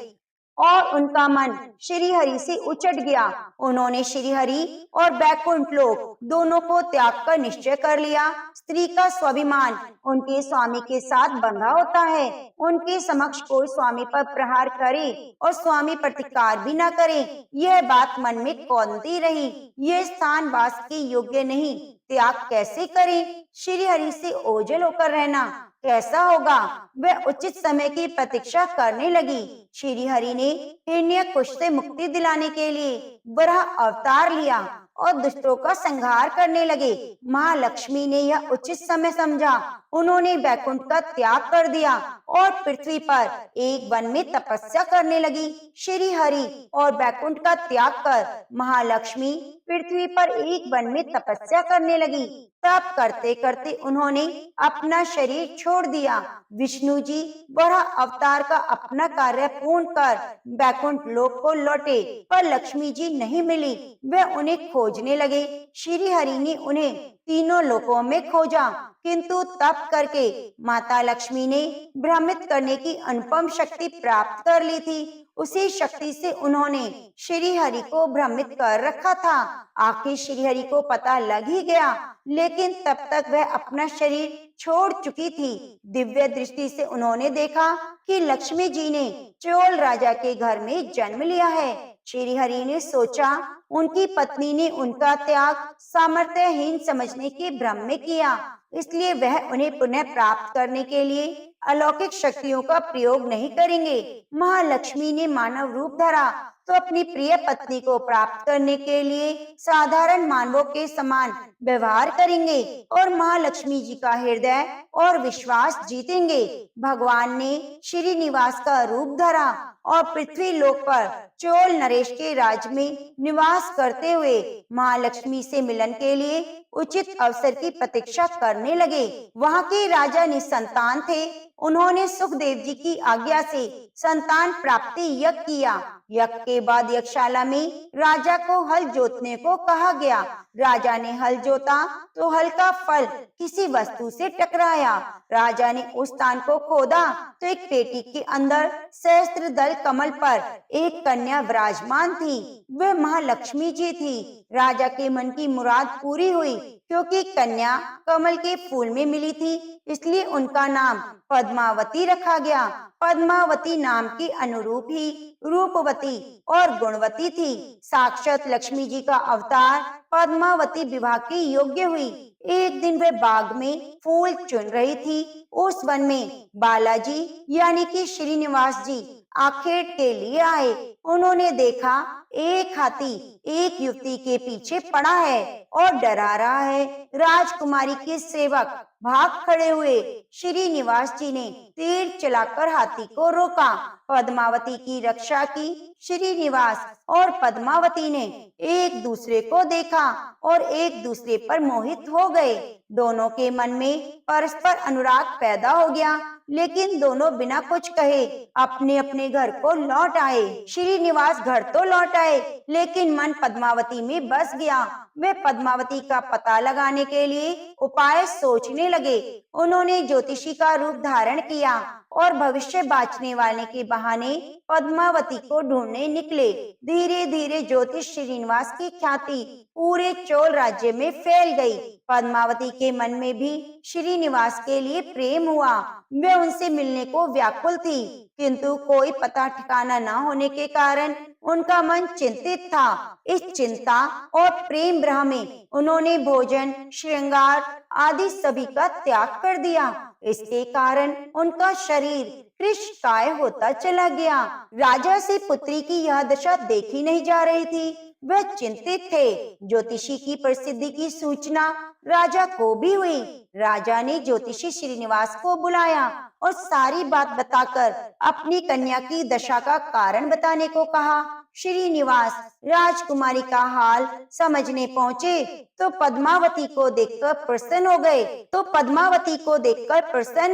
और उनका मन श्री हरि से उचट गया। उन्होंने श्री हरि और बैकुंठ लोक दोनों को त्याग कर निश्चय कर लिया। स्त्री का स्वाभिमान उनके स्वामी के साथ बंधा होता है। उनके समक्ष कोई स्वामी पर प्रहार करे और स्वामी प्रतिकार भी न करे, यह बात मन में कौंधती रही। यह स्थान वास के योग्य नहीं, त्याग कैसे करें? श्री हरि से ओझल होकर रहना कैसा होगा? वह उचित समय की प्रतीक्षा करने लगी। श्री हरि ने हिरण्यकुश से मुक्ति दिलाने के लिए वराह अवतार लिया और दुष्टों का संहार करने लगे। महालक्ष्मी ने यह उचित समय समझा। उन्होंने बैकुंठ का त्याग कर दिया और पृथ्वी पर एक वन में तपस्या करने लगी। श्री हरि और बैकुंठ का त्याग कर महालक्ष्मी पृथ्वी पर एक वन में तपस्या करने लगी। तप करते करते उन्होंने अपना शरीर छोड़ दिया। विष्णु जी वराह अवतार का अपना कार्य पूर्ण कर बैकुंठ लोक को लौटे, पर लक्ष्मी जी नहीं मिली। वे उन्हें खोजने लगे। श्री हरि ने उन्हें तीनों लोकों में खोजा, किंतु तप करके माता लक्ष्मी ने भ्रमित करने की अनुपम शक्ति प्राप्त कर ली थी। उसी शक्ति से उन्होंने श्री हरि को भ्रमित कर रखा था। आखिर श्री हरि को पता लग ही गया, लेकिन तब तक वह अपना शरीर छोड़ चुकी थी। दिव्य दृष्टि से उन्होंने देखा कि लक्ष्मी जी ने चोल राजा के घर में जन्म लिया है। श्री हरि ने सोचा उनकी पत्नी ने उनका त्याग सामर्थ्यहीन समझने के भ्रम में किया, इसलिए वह उन्हें पुनः प्राप्त करने के लिए अलौकिक शक्तियों का प्रयोग नहीं करेंगे। महालक्ष्मी ने मानव रूप धरा तो अपनी प्रिय पत्नी को प्राप्त करने के लिए साधारण मानवों के समान व्यवहार करेंगे और महालक्ष्मी जी का हृदय और विश्वास जीतेंगे। भगवान ने श्रीनिवास का रूप धरा और पृथ्वी लोक पर चोल नरेश के राज में निवास करते हुए महालक्ष्मी से मिलन के लिए उचित अवसर की प्रतीक्षा करने लगे। वहाँ के राजा निसंतान थे। उन्होंने सुखदेव जी की आज्ञा से संतान प्राप्ति यज्ञ किया। यज्ञ के बाद यज्ञशाला में राजा को हल जोतने को कहा गया। राजा ने हल जोता तो हल का फल किसी वस्तु से टकराया। राजा ने उस स्थान को खोदा तो एक पेटी के अंदर सहस्त्र दल कमल पर एक कन्या विराजमान थी। वह महालक्ष्मी जी थी। राजा के मन की मुराद पूरी हुई, क्योंकि कन्या कमल के फूल में मिली थी, इसलिए उनका नाम पद्मावती रखा गया। पद्मावती नाम के अनुरूप ही रूपवती और गुणवती थी। साक्षात लक्ष्मी जी का अवतार पद्मावती विवाह के योग्य हुई। एक दिन वह बाग में फूल चुन रही थी। उस वन में बालाजी यानी कि श्रीनिवास जी आखेट के लिए आए। उन्होंने देखा एक हाथी एक युवती के पीछे पड़ा है और डरा रहा है। राजकुमारी के सेवक भाग खड़े हुए। श्रीनिवास जी ने तीर चलाकर हाथी को रोका। पद्मावती की रक्षा की। श्रीनिवास और पद्मावती ने एक दूसरे को देखा और एक दूसरे पर मोहित हो गए। दोनों के मन में परस्पर अनुराग पैदा हो गया, लेकिन दोनों बिना कुछ कहे अपने अपने घर को लौट आए। श्रीनिवास घर तो लौट आए, लेकिन मन पद्मावती में बस गया। वे पद्मावती का पता लगाने के लिए उपाय सोचने लगे। उन्होंने ज्योतिषी का रूप धारण किया और भविष्य बाँचने वाले के बहाने पद्मावती को ढूंढने निकले। धीरे धीरे ज्योतिष श्रीनिवास की ख्याति पूरे चोल राज्य में फैल गई। पद्मावती के मन में भी श्रीनिवास के लिए प्रेम हुआ। वे उनसे मिलने को व्याकुल थी, किंतु कोई पता ठिकाना न होने के कारण उनका मन चिंतित था। इस चिंता और प्रेम भ्रम में उन्होंने भोजन, श्रृंगार आदि सभी का त्याग कर दिया। इसके कारण उनका शरीर कृशकाय होता चला गया। राजा से पुत्री की यह दशा देखी नहीं जा रही थी। वह चिंतित थे। ज्योतिषी की प्रसिद्धि की सूचना राजा को भी हुई। राजा ने ज्योतिषी श्रीनिवास को बुलाया और सारी बात बताकर अपनी कन्या की दशा का कारण बताने को कहा। श्रीनिवास राजकुमारी का हाल समझने पहुँचे तो पद्मावती को देखकर प्रसन्न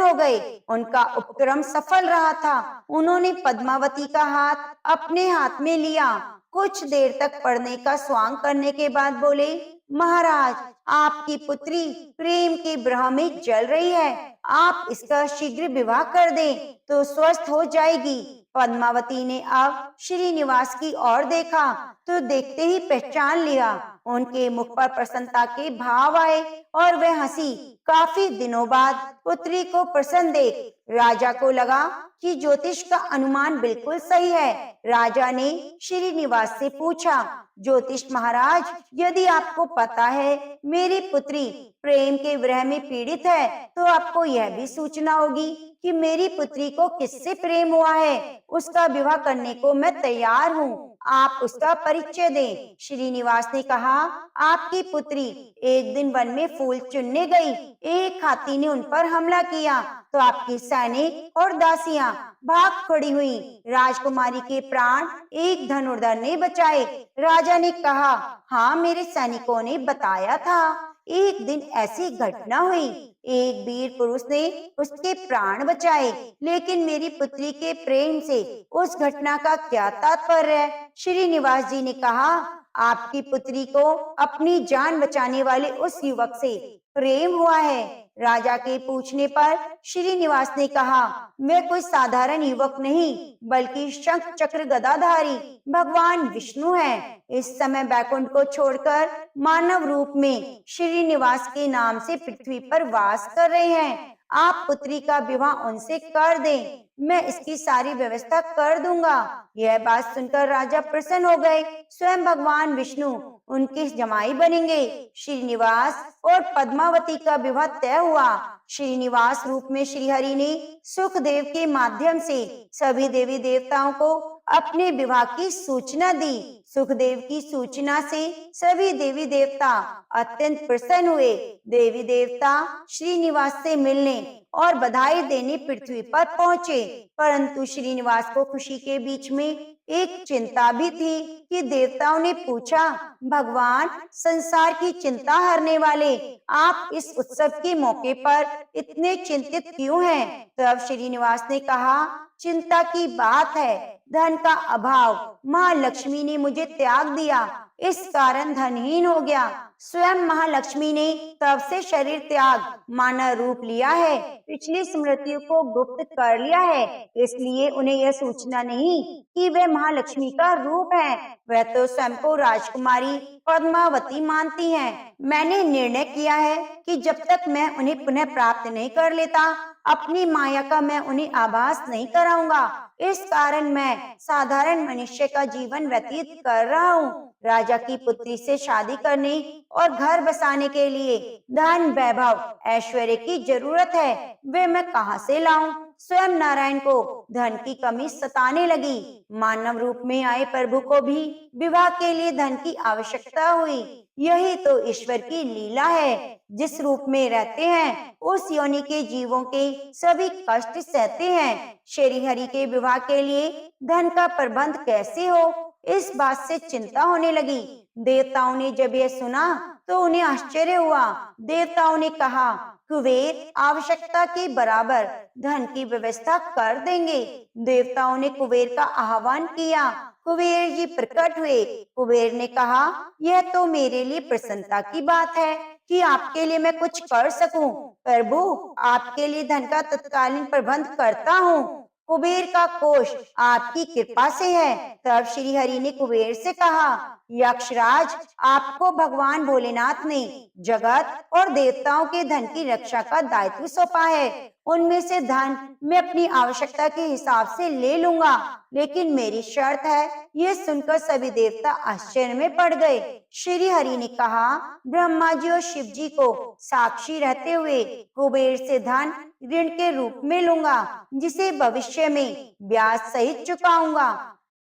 हो गए। उनका उपक्रम सफल रहा था। उन्होंने पद्मावती का हाथ अपने हाथ में लिया। कुछ देर तक पढ़ने का स्वांग करने के बाद बोले, महाराज, आपकी पुत्री प्रेम के ब्रह में जल रही है। आप इसका शीघ्र विवाह कर दें तो स्वस्थ हो जाएगी। पद्मावती ने अब श्रीनिवास की ओर देखा तो देखते ही पहचान लिया। उनके मुख पर प्रसन्नता के भाव आए और वह हंसी। काफी दिनों बाद पुत्री को प्रसन्न देख राजा को लगा कि ज्योतिष का अनुमान बिल्कुल सही है। राजा ने श्रीनिवास से पूछा, ज्योतिष महाराज, यदि आपको पता है मेरी पुत्री प्रेम के विरह में पीड़ित है, तो आपको यह भी सूचना होगी कि मेरी पुत्री को किससे प्रेम हुआ है। उसका विवाह करने को मैं तैयार हूँ, आप उसका परिचय दें। श्रीनिवास ने कहा, आपकी पुत्री एक दिन वन में फूल चुनने गई। एक हाथी ने उन पर हमला किया तो आपकी सैनिक और दासियां भाग खड़ी हुई। राजकुमारी के प्राण एक धनुर्धर ने बचाए। राजा ने कहा, हाँ, मेरे सैनिकों ने बताया था। एक दिन ऐसी घटना हुई, एक वीर पुरुष ने उसके प्राण बचाए, लेकिन मेरी पुत्री के प्रेम से उस घटना का क्या तात्पर्य है? श्रीनिवास जी ने कहा, आपकी पुत्री को अपनी जान बचाने वाले उस युवक से प्रेम हुआ है। राजा के पूछने पर श्रीनिवास ने कहा, मैं कोई साधारण युवक नहीं, बल्कि शंख चक्र गदाधारी भगवान विष्णु है। इस समय बैकुंठ को छोड़कर मानव रूप में श्रीनिवास के नाम से पृथ्वी पर वास कर रहे हैं। आप पुत्री का विवाह उनसे कर दें, मैं इसकी सारी व्यवस्था कर दूंगा। यह बात सुनकर राजा प्रसन्न हो गए। स्वयं भगवान विष्णु उनके जमाई बनेंगे। श्रीनिवास और पद्मावती का विवाह तय हुआ। श्रीनिवास रूप में श्रीहरि ने सुखदेव के माध्यम से सभी देवी देवताओं को अपने विवाह की सूचना दी। सुखदेव की सूचना से सभी देवी देवता अत्यंत प्रसन्न हुए। देवी देवता श्रीनिवास से मिलने और बधाई देने पृथ्वी पर पहुंचे, परंतु श्रीनिवास को खुशी के बीच में एक चिंता भी थी कि देवताओं ने पूछा, भगवान, संसार की चिंता हरने वाले, आप इस उत्सव के मौके पर इतने चिंतित क्यों हैं? तब श्रीनिवास ने कहा, चिंता की बात है, धन का अभाव। महालक्ष्मी ने मुझे त्याग दिया, इस कारण धनहीन हो गया। स्वयं महालक्ष्मी ने तब से शरीर त्याग मानव रूप लिया है, पिछली स्मृतियों को गुप्त कर लिया है, इसलिए उन्हें यह सूचना नहीं कि वे महालक्ष्मी का रूप है। वह तो स्वयं को राजकुमारी पद्मावती मानती हैं। मैंने निर्णय किया है कि जब तक मैं उन्हें पुनः प्राप्त नहीं कर लेता, अपनी माया का मैं उन्हें आभास नहीं कराऊंगा। इस कारण मैं साधारण मनुष्य का जीवन व्यतीत कर रहा हूँ। राजा की पुत्री से शादी करने और घर बसाने के लिए धन, वैभव, ऐश्वर्य की जरूरत है। वे मैं कहाँ से लाऊं? स्वयं नारायण को धन की कमी सताने लगी। मानव रूप में आए प्रभु को भी विवाह के लिए धन की आवश्यकता हुई। यही तो ईश्वर की लीला है। जिस रूप में रहते हैं उस योनि के जीवों के सभी कष्ट सहते हैं। श्री हरि के विवाह के लिए धन का प्रबंध कैसे हो, इस बात से चिंता होने लगी। देवताओं ने जब यह सुना तो उन्हें आश्चर्य हुआ। देवताओं ने कहा, कुबेर आवश्यकता के बराबर धन की व्यवस्था कर देंगे। देवताओं ने कुबेर का आह्वान किया। कुबेर जी प्रकट हुए। कुबेर ने कहा, यह तो मेरे लिए प्रसन्नता की बात है कि आपके लिए मैं कुछ कर सकूं। प्रभु, आपके लिए धन का तत्कालीन प्रबंध करता हूँ। कुबेर का कोष आपकी कृपा से है। तब श्री हरि ने कुबेर से कहा, यक्षराज, आपको भगवान भोलेनाथ ने जगत और देवताओं के धन की रक्षा का दायित्व सौंपा है। उनमें से धन मैं अपनी आवश्यकता के हिसाब से ले लूंगा, लेकिन मेरी शर्त है। यह सुनकर सभी देवता आश्चर्य में पड़ गए। श्री हरि ने कहा, ब्रह्मा जी और शिव जी को साक्षी रहते हुए कुबेर से धन ऋण के रूप में लूंगा, जिसे भविष्य में ब्याज सहित चुकाऊंगा।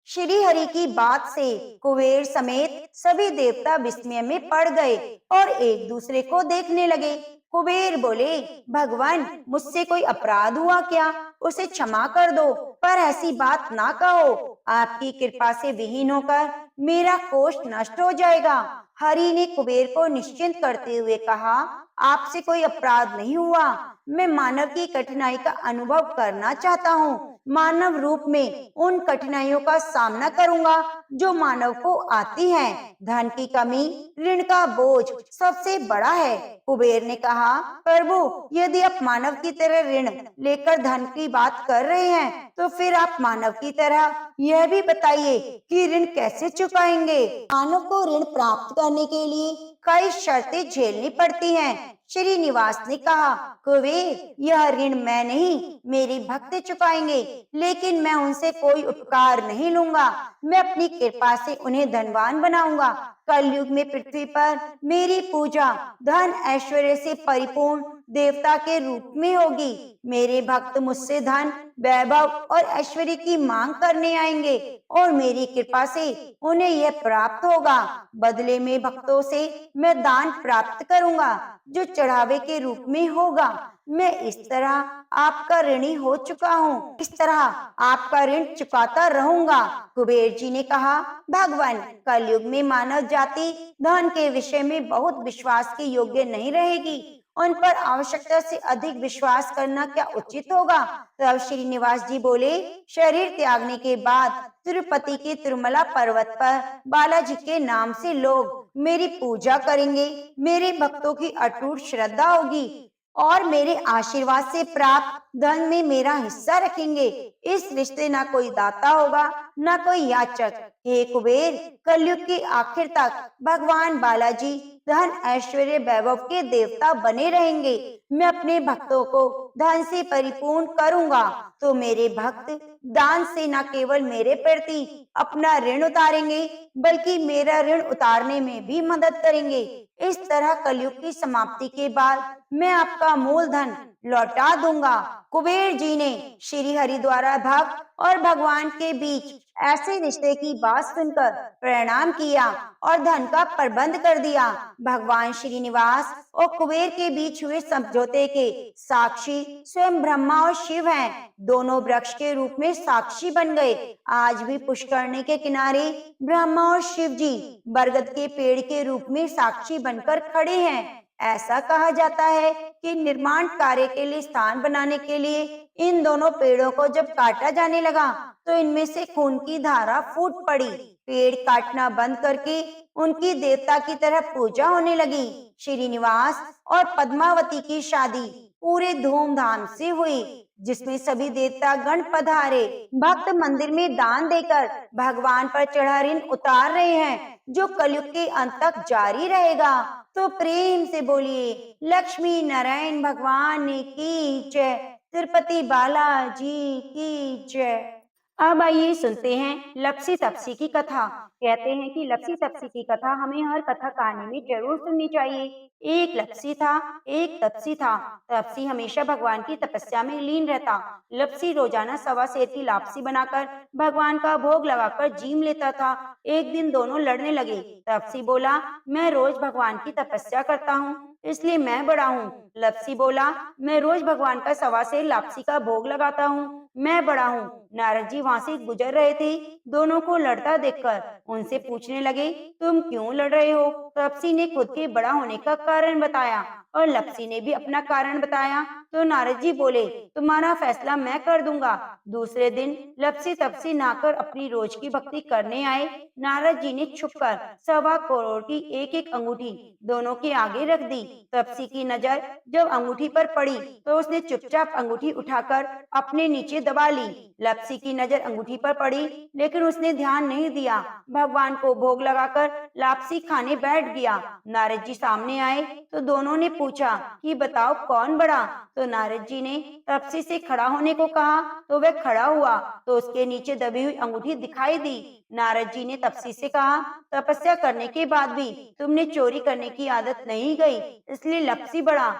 श्री हरि की बात से कुबेर समेत सभी देवता विस्मय में पड़ गए और एक दूसरे को देखने लगे। कुबेर बोले, भगवान, मुझसे कोई अपराध हुआ क्या? उसे क्षमा कर दो, पर ऐसी बात ना कहो। आपकी कृपा से विहीन होकर मेरा कोष नष्ट हो जाएगा। हरि ने कुबेर को निश्चिंत करते हुए कहा, आपसे कोई अपराध नहीं हुआ। मैं मानव की कठिनाई का अनुभव करना चाहता हूँ। मानव रूप में उन कठिनाइयों का सामना करूंगा जो मानव को आती हैं। धन की कमी, ऋण का बोझ सबसे बड़ा है। कुबेर ने कहा, प्रभु, यदि आप मानव की तरह ऋण लेकर धन की बात कर रहे हैं, तो फिर आप मानव की तरह यह भी बताइए कि ऋण कैसे चुकाएंगे। मानव को ऋण प्राप्त करने के लिए कई शर्तें झेलनी पड़ती हैं। श्रीनिवास ने कहा, कुबेर, यह ऋण मैं नहीं, मेरे भक्त चुकाएंगे, लेकिन मैं उनसे कोई उपकार नहीं लूंगा। मैं अपनी कृपा से उन्हें धनवान बनाऊंगा। कलयुग में पृथ्वी पर मेरी पूजा धन ऐश्वर्य से परिपूर्ण देवता के रूप में होगी। मेरे भक्त मुझसे धन, वैभव और ऐश्वर्य की मांग करने आएंगे और मेरी कृपा से उन्हें यह प्राप्त होगा। बदले में भक्तों से मैं दान प्राप्त करूंगा जो चढ़ावे के रूप में होगा। मैं इस तरह आपका ऋणी हो चुका हूँ, इस तरह आपका ऋण चुकाता रहूंगा। कुबेर जी ने कहा, भगवान, कलयुग में मानव जाति धन के विषय में बहुत विश्वास के योग्य नहीं रहेगी। उन पर आवश्यकता से अधिक विश्वास करना क्या उचित होगा? तब श्रीनिवास जी बोले, शरीर त्यागने के बाद तिरुपति के तिरुमला पर्वत पर बालाजी के नाम से लोग मेरी पूजा करेंगे। मेरे भक्तों की अटूट श्रद्धा होगी और मेरे आशीर्वाद से प्राप्त धन में मेरा हिस्सा रखेंगे। इस रिश्ते ना कोई दाता होगा, ना कोई याचक। हे कुबेर, कलयुग के आखिर तक भगवान बालाजी धन ऐश्वर्य वैभव के देवता बने रहेंगे। मैं अपने भक्तों को धन से परिपूर्ण करूंगा तो मेरे भक्त दान से न केवल मेरे प्रति अपना ऋण उतारेंगे, बल्कि मेरा ऋण उतारने में भी मदद करेंगे। इस तरह कलयुग की समाप्ति के बाद मैं आपका मूल धन लौटा दूंगा। कुबेर जी ने श्री हरि द्वारा भक्त और भगवान के बीच ऐसे रिश्ते की बात सुनकर प्रणाम किया और धन का प्रबंध कर दिया। भगवान श्रीनिवास और कुबेर के बीच हुए समझौते के साक्षी स्वयं ब्रह्मा और शिव हैं। दोनों वृक्ष के रूप में साक्षी बन गए। आज भी पुष्करणी के किनारे ब्रह्मा और शिव जी बरगद के पेड़ के रूप में साक्षी बनकर खड़े हैं। ऐसा कहा जाता है कि निर्माण कार्य के लिए स्थान बनाने के लिए इन दोनों पेड़ों को जब काटा जाने लगा तो इनमें से खून की धारा फूट पड़ी। पेड़ काटना बंद करके उनकी देवता की तरह पूजा होने लगी। श्रीनिवास और पद्मावती की शादी पूरे धूमधाम से हुई, जिसमें सभी देवता गण पधारे। भक्त मंदिर में दान देकर भगवान पर चढ़ा ऋण उतार रहे हैं, जो कलयुग के अंत तक जारी रहेगा। तो प्रेम से बोलिए, लक्ष्मी नारायण भगवान की जय, तिरुपति बालाजी की जय। अब आइए सुनते हैं लप्सी तप्सी की कथा। कहते हैं कि लप्सी तप्सी की कथा हमें हर कथा कहानी में जरूर सुननी चाहिए। एक लप्सी था, एक तपसी था। तपसी हमेशा भगवान की तपस्या में लीन रहता। लप्सी रोजाना सवा सेर की लापसी बनाकर भगवान का भोग लगाकर जीम लेता था। एक दिन दोनों लड़ने लगे। तपसी बोला, मैं रोज भगवान की तपस्या करता हूँ, इसलिए मैं बड़ा हूँ। लप्सी बोला, मैं रोज भगवान का सवा सेर लापसी का भोग लगाता हूँ, मैं बड़ा हूँ। नारद जी वहाँ से गुजर रहे थे। दोनों को लड़ता देखकर उनसे पूछने लगे, तुम क्यों लड़ रहे हो? तपसी ने खुद के बड़ा होने का कारण बताया और लप्सी ने भी अपना कारण बताया। तो नारद जी बोले, तुम्हारा फैसला मैं कर दूंगा। दूसरे दिन लप्सी तपसी नहाकर अपनी रोज की भक्ति करने आए। नारद जी ने छुपकर 1.25 करोड़ की एक एक अंगूठी दोनों के आगे रख दी। तपसी की नजर जब अंगूठी पर पड़ी तो उसने चुपचाप अंगूठी उठाकर अपने नीचे दबा ली। लप्सी की नजर अंगूठी पर पड़ी, लेकिन उसने ध्यान नहीं दिया। भगवान को भोग लगाकर लापसी खाने बैठ गया। नारद जी सामने आए तो दोनों ने पूछा कि बताओ कौन बड़ा? तो नारद जी ने तपसी से खड़ा होने को कहा तो वह खड़ा हुआ तो उसके नीचे दबी हुई अंगूठी दिखाई दी। नारद जी ने तपसी से कहा, तपस्या करने के बाद भी तुमने चोरी करने की आदत नहीं गई, इसलिए लप्सी बड़ा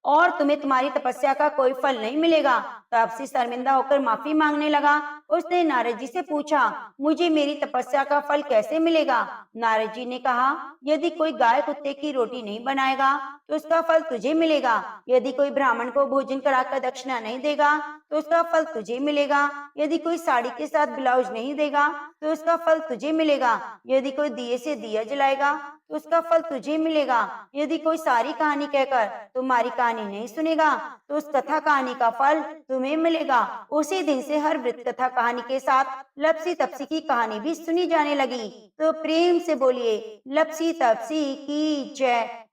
और तुम्हें तुम्हारी तपस्या का कोई फल नहीं मिलेगा। तपसी शर्मिंदा होकर माफी मांगने लगा। उसने नारद जी से पूछा, मुझे मेरी तपस्या का फल कैसे मिलेगा? नारद जी ने कहा, यदि कोई गाय कुत्ते की रोटी नहीं बनाएगा तो उसका फल तुझे मिलेगा। यदि कोई ब्राह्मण को भोजन कराकर दक्षिणा नहीं देगा तो उसका फल तुझे मिलेगा। यदि कोई साड़ी के साथ ब्लाउज नहीं देगा तो उसका फल तुझे मिलेगा। यदि कोई दिए से दिया जलाएगा तो उसका फल तुझे मिलेगा। यदि कोई सारी कहानी कहकर तुम्हारी कहानी नहीं सुनेगा तो उस कथा कहानी का फल तुम्हें मिलेगा। उसी दिन से हर वृत्त कथा कहानी के साथ लपसी तपसी की कहानी भी सुनी जाने लगी। तो प्रेम से बोलिए लपसी तपसी की जय।